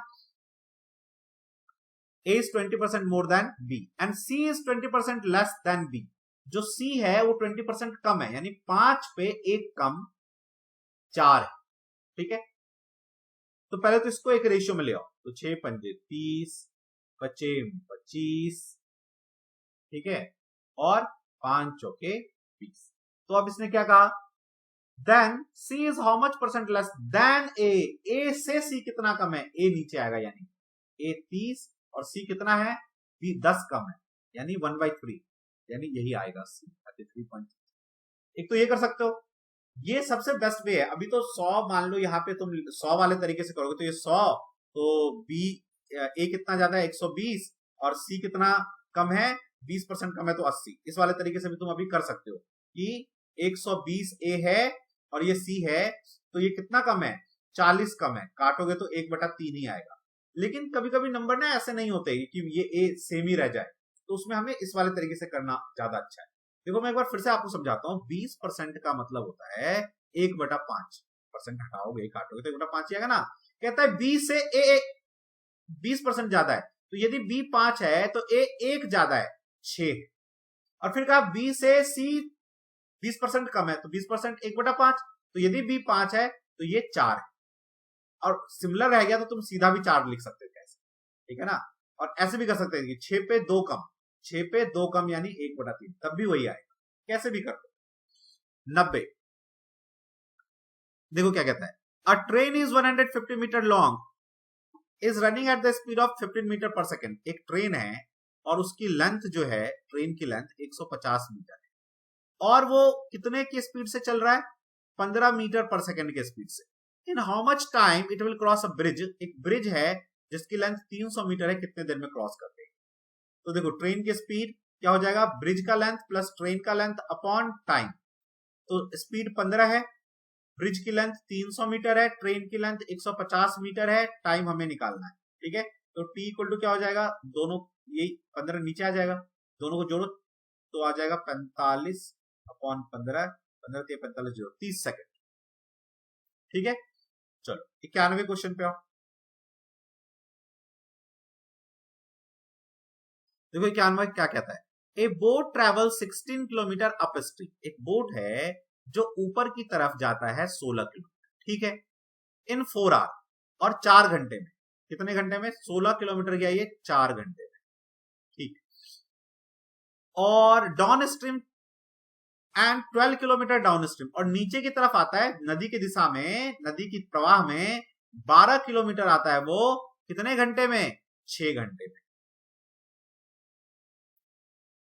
A is 20% more than B and C is 20% less than B, जो C है वो 20% कम है, यानी 5 पे 1 कम 4 है, ठीक है। तो पहले तो इसको एक रेशियो में ले आओ, तो 6 पंजे 30, बचे 25, ठीक है, और 5 चौके 20। तो अब इसने क्या कहा, then C is how much percent less than A, A से C कितना कम है, A नीचे आएगा, यानी A 30 और C कितना है, B 10 कम है, यानी 1/3, यानी यही आएगा C 33.6। एक तो ये कर सकते हो, ये सबसे बेस्ट वे है। अभी तो 100 मान लो, यहाँ पे तुम 100 वाले तरीके से करोगे तो ये 100, तो B A कितना ज्यादा है 120, और C कितना कम है 20% कम है तो 80। इस वाले तरीके से भी तुम अभी कर सकते हो कि 120 A है और ये C है, तो ये कितना कम है 40 कम है, काटोगे तो 1/3 ही आएगा। लेकिन कभी कभी नंबर ना ऐसे नहीं होते कि ये ए सेम ही रह जाए, तो उसमें हमें इस वाले तरीके से करना ज्यादा अच्छा है। देखो मैं एक बार फिर से आपको समझाता हूँ, 20% का मतलब होता है 1/5, हटाओगे काटोगे तो 1/5 आएगा ना। कहता है बी से ए 20% ज्यादा है, तो यदि बी 5 है तो ए 1 ज्यादा है 6, और फिर कहा बी से सी 20% कम है, तो 20% 1/5, तो यदि बी 5 है तो ये 4 है, और सिमिलर रह गया तो तुम सीधा भी 4 लिख सकते हो कैसे, ठीक है ना। और ऐसे भी कर सकते हैं कि 6 पे 2 कम, 6 पे 2 कम यानी 1/3, तब भी वही आएगा, कैसे भी कर दो। 90, देखो क्या कहता है, a train is 150 metre long is running at the speed of 15 metre per second. एक ट्रेन है और उसकी लेंथ जो है, ट्रेन की लेंथ 150 मीटर है, और वो कितने की स्पीड से चल रहा है, 15 मीटर पर सेकेंड के स्पीड से। In how much time it will cross a bridge, एक ब्रिज है जिसकी लेंथ 300 मीटर है, कितने देर में क्रॉस कर देगा। तो देखो ट्रेन की स्पीड क्या हो जाएगा, ब्रिज का लेंथ प्लस ट्रेन का लेंथ अपॉन टाइम, तो स्पीड 15 है, ब्रिज की लेंथ 300 मीटर है, ट्रेन की लेंथ 150 मीटर है, टाइम हमें निकालना है, ठीक है। तो T इक्वल टू क्या हो जाएगा, दोनों यही 15 नीचे आ जाएगा, दोनों को जोड़ो तो आ जाएगा 45/15, 15 के 45 जोड़ो 30 सेकेंड, ठीक है। चलो 91 क्वेश्चन पे आओ, देखो 91 क्या कहता है, ए boat travel 16 kilometre up stream, एक बोट है जो ऊपर की तरफ जाता है 16 किलोमीटर, ठीक है, इन 4 आवर, और 4 घंटे में, कितने घंटे में, 16 किलोमीटर गया ये 4 घंटे में, और down stream and 12 kilometre down stream, और नीचे की तरफ आता है नदी की दिशा में, नदी की प्रवाह में 12 किलोमीटर आता है, वो कितने घंटे में? 6 घंटे में।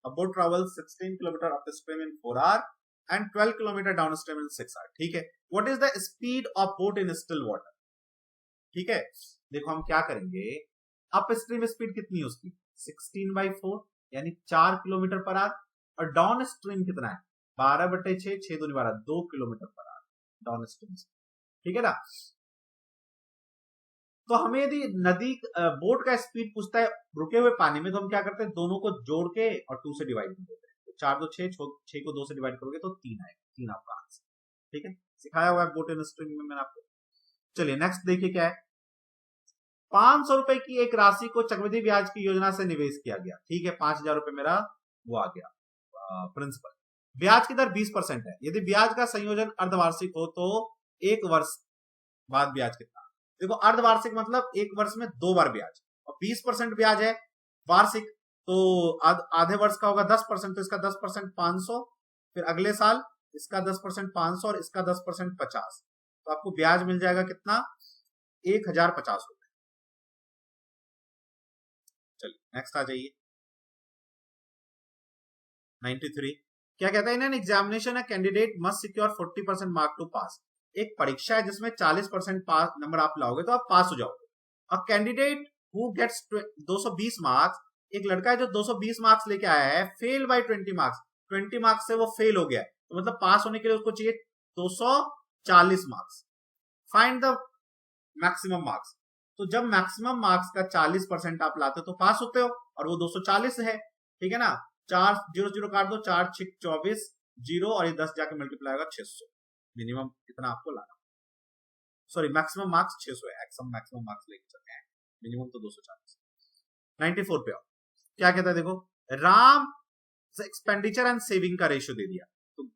A boat travels 16 kilometer upstream in 4 hours and 12 kilometer downstream in 6 hours. ठीक है। What is the speed of boat in still water? ठीक है, देखो हम क्या करेंगे, अपस्ट्रीम स्पीड कितनी है उसकी? 16/4 यानी 4 किलोमीटर पर आवर, और डाउन स्ट्रीम कितना है? 12/6, 6 दूनी 12, 2 kilometre per hour down stream. ठीक है ना। तो हमें यदि नदी बोट का स्पीड पूछता है रुके हुए पानी में, तो हम क्या करते हैं, दोनों को जोड़ के और 2 से डिवाइड कर देते हैं। तो 4 2 6, 6 को 2 से डिवाइड करोगे तो 3 आएगा, 3 आपका आंसर। ठीक है, सिखाया हुआ है बोट इन स्ट्रीम में मैंने आपको। चलिए नेक्स्ट देखिए क्या है। 500 रुपए की एक राशि को चक्रवृद्धि ब्याज की योजना से निवेश किया गया। ठीक है, 5,000 रुपए मेरा वो आ गया प्रिंसिपल। ब्याज की दर 20% है। यदि ब्याज का संयोजन अर्धवार्षिक हो तो 1 वर्ष बाद ब्याज कितना? देखो अर्धवार्षिक मतलब 1 वर्ष में 2 बार ब्याज, और 20% ब्याज है वार्षिक, तो आधे वर्ष का होगा 10%, तो इसका 10% 500, फिर अगले साल इसका 10% 500 और इसका 10% 50, तो आपको ब्याज मिल जाएगा कितना? 1050 रुपए। चलिए नेक्स्ट आ जाइए। 93 क्या कहता है, in an examination a candidate must secure 40% mark to pass. एक परीक्षा है जिसमें 40% नंबर आप लाओगे तो आप पास हो जाओगे। A candidate who gets 220 marks, एक लड़का है जो 220 मार्क्स लेके आया है, फेल बाय 20 मार्क्स, 20 मार्क्स से वो फेल हो गया है, तो मतलब पास होने के लिए उसको चाहिए 240 marks. Find the maximum marks. तो जब मैक्सिमम मार्क्स का 40% आप लाते हो तो पास होते हो, और वो 240 है। ठीक है ना, 4 0 0 काट दो, 4 6 24 0, और ये 10 जाके मल्टीप्लाई होगा 600। मिनिमम कितना आपको लाना, सॉरी मैक्सिमम मार्क्स 600 है, मैक्सिमम मार्क्स लेके चलते हैं, मिनिमम तो 240। 94 पे आओ, क्या कहता है देखो, राम एक्सपेंडिचर एंड सेविंग का रेशियो दे दिया। तो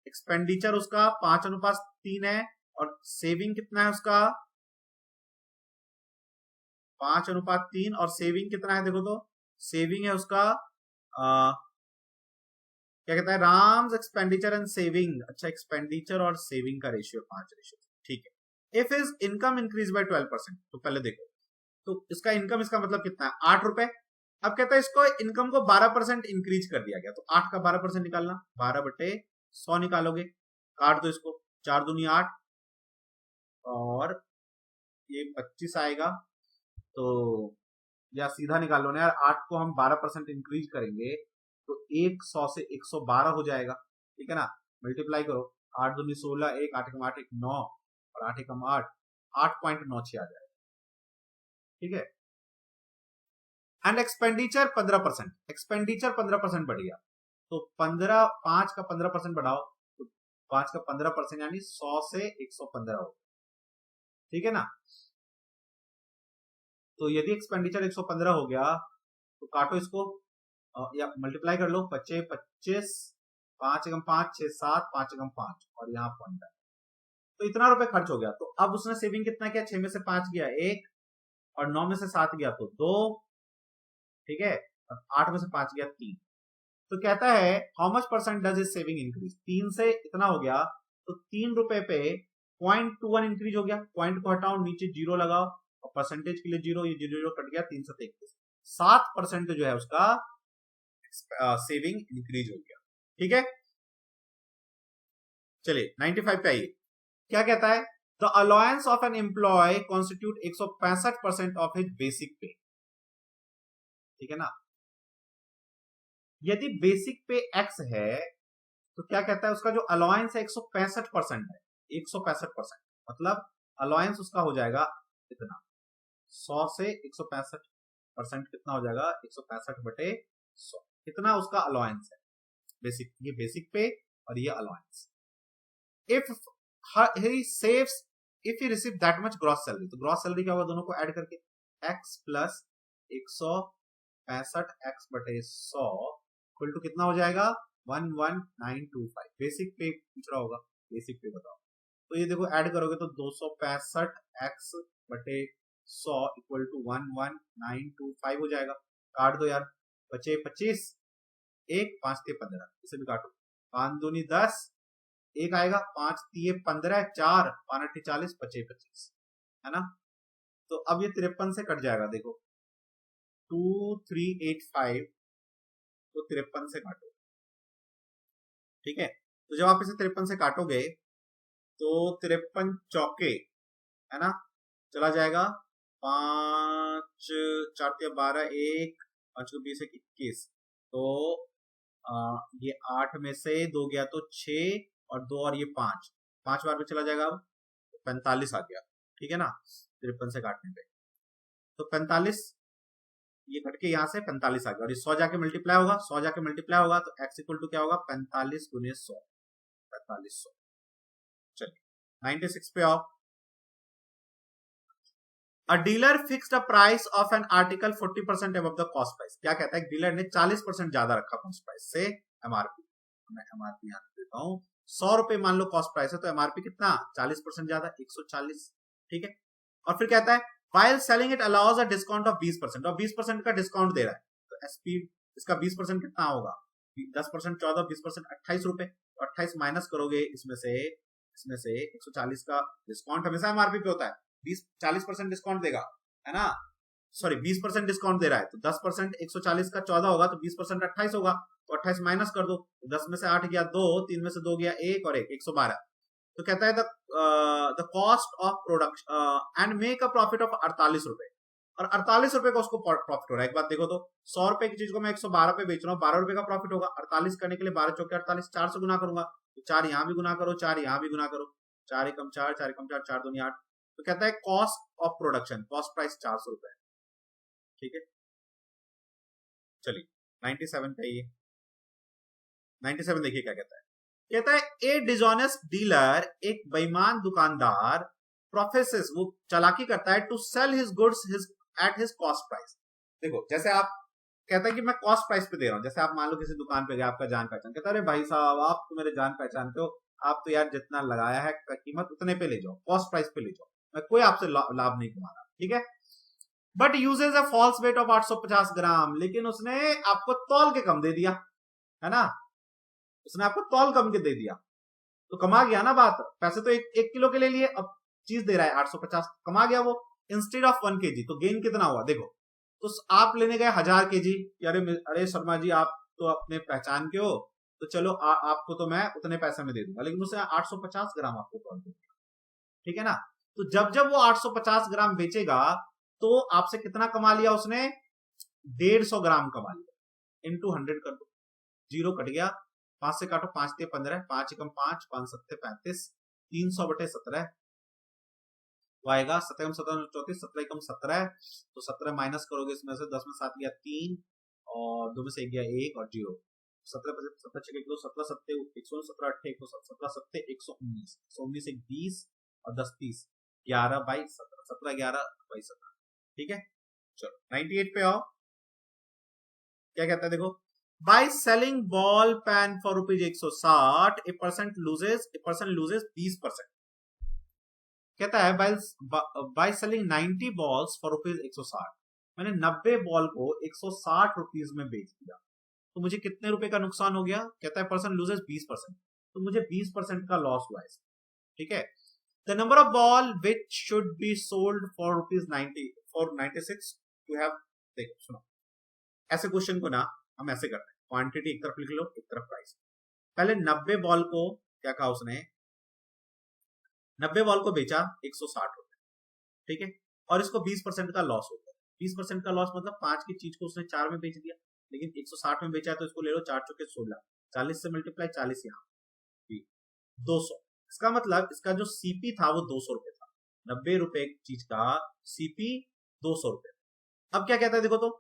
एक्सपेंडिचर उसका 5:3 है, और सेविंग कितना है उसका? 5:3, और सेविंग कितना है देखो, तो सेविंग है उसका क्या कहता है, राम्स एक्सपेंडिचर एंड सेविंग। अच्छा, एक्सपेंडिचर और सेविंग का रेशियो 5:। ठीक है। If is income increase by 12%, तो पहले देखो, तो इसका इनकम, इसका मतलब कितना है? 8 रुपए। अब कहता है इसको इनकम को 12% इंक्रीज कर दिया गया, तो 8 का 12% निकालना, 12/100 निकालोगे, काट दो इसको, 4 दूनी 8, और ये 25 आएगा, तो या सीधा निकाल लो ना यार, 8 को हम 12% इंक्रीज करेंगे तो 100 से 112 हो जाएगा। ठीक है ना, मल्टीप्लाई करो, 8 दूनी 16, 1 8 8 1 9, और 8 1 8, 8.96 आ जाएगा। ठीक है। एंड एक्सपेंडिचर 15%, एक्सपेंडिचर 15% बढ़ गया, तो 5 का 15% बढ़ाओ, तो 5 का 15% यानी 100 से 115 हो। ठीक है ना, तो यदि एक्सपेंडिचर 115 हो गया तो काटो इसको, या मल्टीप्लाई कर लो, 25 25, 5 एकम 5 6 7, 5 एकम 5, और यहाँ पॉइंट है, तो इतना रुपए खर्च हो गया। तो अब उसने सेविंग कितना किया? 6 में से 5 गया 1, और 9 में से 7 गया तो 2, ठीक है, और 8 में से 5 गया 3। तो कहता है how much percent does is saving increase, 3 से इतना हो गया, तो 3 रुपए पे 0.21 इंक्रीज हो गया। पॉइंट को हटाओ, नीचे 0 लगाओ, और परसेंटेज के लिए 0, ये 0 कट गया, 3 से 33, 7% जो है उसका सेविंग इंक्रीज हो गया। ठीक है, चलिए 95 पे आइए, क्या कहता है, the allowance of an employee constitute 165% of his basic pay. ठीक है ना, यदि बेसिक पे एक्स है तो क्या कहता है, उसका जो अलाउंस है 165% है, 165%, मतलब अलाउंस उसका हो जाएगा इतना, 100 से 165% कितना हो जाएगा? 165/100, इतना उसका अलाउंस है बेसिक, ये बेसिक पे और ये allowance. If he saves, if he receive that much gross salary, तो ग्रॉस सैलरी क्या होगा? दोनों को ऐड करके x plus 165 x/100 equal to कितना हो जाएगा? 11925। बेसिक पे पूछ रहा होगा, बेसिक पे बताओ, तो ये देखो ऐड करोगे तो 265 x/100 इक्वल टू 11925 हो जाएगा। काट दो यार, बचे 25, 1, 5 3 15, इसे भी काटो, 5 दूनी 10, एक आएगा, 5 3 15, 4 5 8 40, 25 25, है ना। तो अब ये 53 से कट जाएगा, देखो 2385 तो 53 से काटो, ठीक है। तो जब आप इसे 53 से काटोगे तो 53 चौके, है ना, चला जाएगा 5 4 12, 1 5 को 20 21, तो ये 8 में से 2 गया तो 6 और 2 और ये 5 बार में चला जाएगा, अब 45 आ गया, ठीक है ना, 53 से काटने पे। तो 45 ये घट के यहां से 45 आ गया, और ये 100 जाके मल्टीप्लाई होगा, 100 जाके मल्टीप्लाई होगा, तो x इक्वल टू क्या होगा, 45 गुने 100, 4500। चलिए 96 पे आओ। A dealer fixed a price of an article 40% above the cost price। क्या कहता है, डीलर ने 40% ज्यादा रखा कॉस्ट प्राइस से एमआरपी। मैं एमआरपी यहां देता हूं, 100 रुपए मान लो कॉस्ट प्राइस है, तो एमआरपी कितना, 40% ज्यादा, 140, ठीक है। और फिर कहता है while selling it allows a discount of 20%, और 20% का डिस्काउंट दे रहा है, तो एसपी इसका 20% कितना होगा, 10% 14, 20% 28 रुपए, तो 28 माइनस करोगे इसमें से 140 का डिस्काउंट हमेशा एमआरपी पे होता है, 40% डिस्काउंट देगा, है ना, सॉरी 20% डिस्काउंट दे रहा है, तो 10% 140 का 14 होगा, तो 20% 28 होगा, तो 28 माइनस कर दो, तो 10 में से 8 गया 2, 3 में से 2 गया 1 और 1, 112। तो कहता है the cost of production and make a profit of 48 रुपए, और 48 रुपए का उसको प्रॉफिट हो रहा है। एक बात देखो तो 100 रुपए की चीज को मैं 112 पे बेच रहा हूँ, 12 रुपए का प्रॉफिट होगा, 48 करने के लिए 12 चौके 48, 4 से गुना करूंगा, तो 4 यहाँ भी गुना करो, 4 यहाँ भी गुना करो, 4 एकम 4, 4 एकम 4, 4 दूनी 8। तो कहता है cost of production, cost price 400 रुपए, ठीक है। चलिए 97 पे ये 97 देखिए क्या कहता है, कहता है ए डिसऑनेस्ट डीलर, एक बेईमान दुकानदार, प्रोफेसेस, वो चालाकी करता है, to sell his goods at his cost price. देखो जैसे आप कहता है कि मैं कॉस्ट प्राइस पे दे रहा हूं, जैसे आप मान लो किसी दुकान पे गए, आपका जान पहचान, कहता है अरे भाई साहब आप तो मेरे जान पहचान के हो, आप तो यार जितना लगाया है कीमत उतने पे ले जाओ, कॉस्ट प्राइस पे ले जाओ, मैं कोई आपसे लाभ नहीं कमा रहा, ठीक है। But uses a false weight of 850 gram, लेकिन उसने आपको तौल के कम दे दिया, है ना, उसने आपको तौल कम के दे दिया, तो कमा गया ना बात, पैसे तो एक किलो के ले लिए, अब चीज दे रहा है 850, कमा गया वो, इंस्टेड ऑफ 1 kg, तो गेन कितना हुआ देखो, तो आप लेने गए 1000 kg, अरे शर्मा जी आप तो अपने पहचान के हो, तो चलो आपको तो मैं उतने पैसे में दे दूंगा, लेकिन उसने 850 ग्राम आपको तौल दे दिया, ठीक है ना। तो जब वो 850 ग्राम बेचेगा, तो आपसे कितना कमा लिया उसने, 150 ग्राम कमा लिया, इंटू 100 कर दो, जीरो कट गया, 5 से काटो, 5 3 15, 5 एकम 5, 5 7 35, 300/17 आएगा, 7 17 34, 17 एकम 17, तो 17 माइनस करोगे इसमें से, 10 में 7 गया 3 और 2 में से 1 गया 1 और 0, 17 17 6 किलो, 17 7 119, 17 8 17 7 119, 119 1 20 और 10 30, 11 22 17, 17 11 22 17, ठीक है। चलो 98 पे आओ, क्या कहता है देखो, by selling ball pen for ₹160, a person loses 20%। कहता है बाय सेलिंग 90 बॉल्स फॉर ₹160, मैंने 90 बॉल को 160 रुपीज में बेच दिया, तो मुझे कितने रुपए का नुकसान हो गया, कहता है पर्सन लूजेस 20%, तो मुझे 20% का लॉस हुआ है, ठीक है। The number of ball which should be sold for ₹90 for 96 to have, देखो सुनो, ऐसे क्वेश्चन को ना हम ऐसे करते हैं, क्वांटिटी एक तरफ लिख लो, एक तरफ प्राइस। पहले 90 बॉल को क्या कहा उसने, 90 बॉल को बेचा 160 रुपए, ठीक है, और इसको 20% का लॉस हो गया। 20% का लॉस मतलब 5 की चीज को उसने 4 में बेच दिया, लेकिन 160 में बेचा है, तो इसको ले लो 4 चौके 16, 40 से मल्टीप्लाई, 40 यहाँ 200, इसका मतलब इसका जो सीपी था वो 200 रुपए था, 90 रुपए चीज का सीपी 200 रुपए। अब क्या कहता है देखो, तो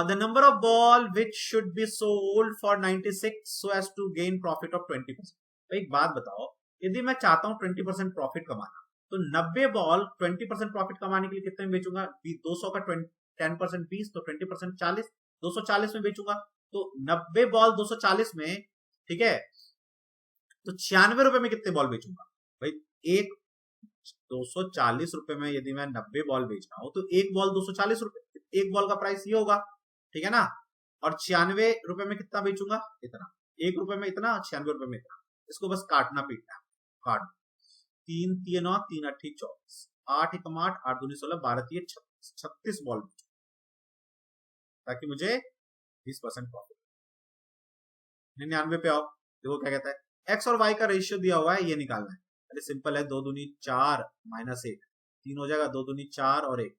the number of ball which should be sold for 96 so as to gain profit of 20%। तो एक बात बताओ, यदि मैं चाहता हूं 20% प्रॉफिट कमाना, तो 90 बॉल 20% प्रॉफिट कमाने के लिए कितने में बेचूंगा, 200 का 10% 20, तो 20% 40, 240 में बेचूंगा, तो 90 बॉल 240 में, ठीक है, तो 96 रुपए में कितने बॉल बेचूंगा भाई, एक 240 रुपए में यदि मैं 90 बॉल बेच रहा हूं, तो एक बॉल 240 रुपए, एक बॉल का प्राइस ये होगा, ठीक है ना। और 96 रुपए में कितना बेचूंगा, इतना, 1 रुपए में इतना, 96 रुपए में इतना। इसको बस काटना पीटना, काट 3 3 9 3 8 24, 8 1 8 8 2 16 12 3 36, 36 बॉल ताकि मुझे 20% प्रॉफिट। 99 पे आओ, देखो क्या कहता है, एक्स और वाई का रेशियो दिया हुआ है, ये निकालना है। अरे सिंपल है, 2 दूनी 4 माइनस 1 3 हो जाएगा, 2 दूनी 4 और 1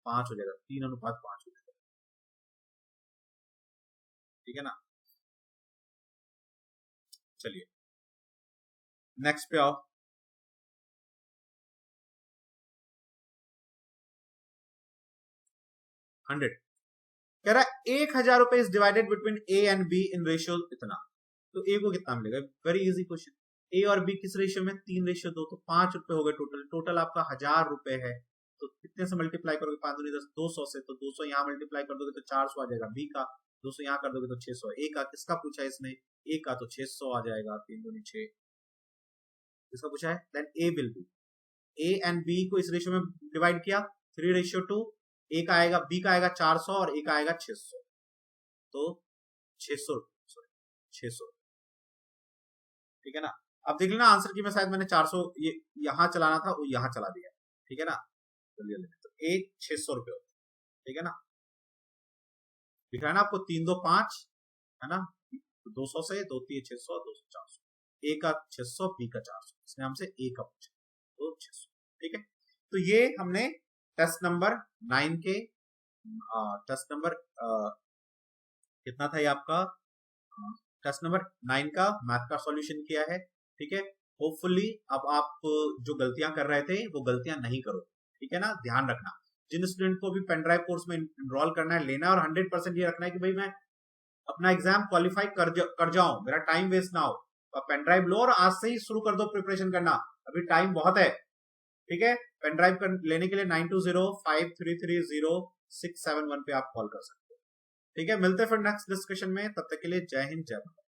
5 हो जाएगा, 3:5 हो जाएगा, ठीक है ना। चलिए नेक्स्ट पे आओ, हंड्रेड कह रहा है 1000 रुपए is divided between A and be in ratio इतना, तो ए को कितना मिलेगा, वेरी इजी क्वेश्चन। ए और बी किस रेशियो में, 3:2, तो 5 रुपए हो गए टोटल, टोटल आपका 1000 रुपए है, तो कितने से मल्टीप्लाई करोगे, 5 दूनी 10, 200 से, तो 200 यहाँ मल्टीप्लाई कर दोगे तो 400 आ जाएगा बी का, 200 यहाँ कर दोगे तो 600, ए का किसका पूछा है इसने, ए का, तो 600 आ जाएगा, 3 दूनी 6 किसका पूछा है, then A will be, A and B को इस रेशियो में डिवाइड किया 3:2, ए का आएगा, बी का आएगा 400 और ए का आएगा 600, तो 600, सॉरी 600, ठीक है ना। अब देख लेना आंसर की में शायद मैंने 400 ये यहां चलाना था, वो यहां चला दिया, ठीक है ना। तो एक 600 रुपये, ठीक है ना, दिख रहा है ना आपको, 3 2 5 है ना, 200 से 2 3 600 200 400, ए का 600 बी का 400, इसने हमसे ए का पूछा तो 600, ठीक है। तो ये हमने टेस्ट नंबर 9 के टेस्ट नंबर कितना था ये आपका, टेस्ट नंबर 9 का मैथ का सॉल्यूशन किया है, ठीक है। होपफुली अब आप जो गलतियां कर रहे थे वो गलतियां नहीं करो, ठीक है ना, ध्यान रखना। जिन स्टूडेंट को भी पेनड्राइव कोर्स में इनरोल करना है, लेना है, और 100% ये रखना है कि भाई मैं अपना एग्जाम क्वालिफाई कर जाऊं, मेरा टाइम वेस्ट ना हो, तो पेनड्राइव लो और आज से ही शुरू कर दो प्रिपरेशन करना, अभी टाइम बहुत है, ठीक है। पेनड्राइव लेने के लिए 9205330671 पे आप कॉल कर सकते हो, ठीक है। मिलते हैं फिर नेक्स्ट डिस्कशन में, तब तक के लिए जय हिंद जय भारत।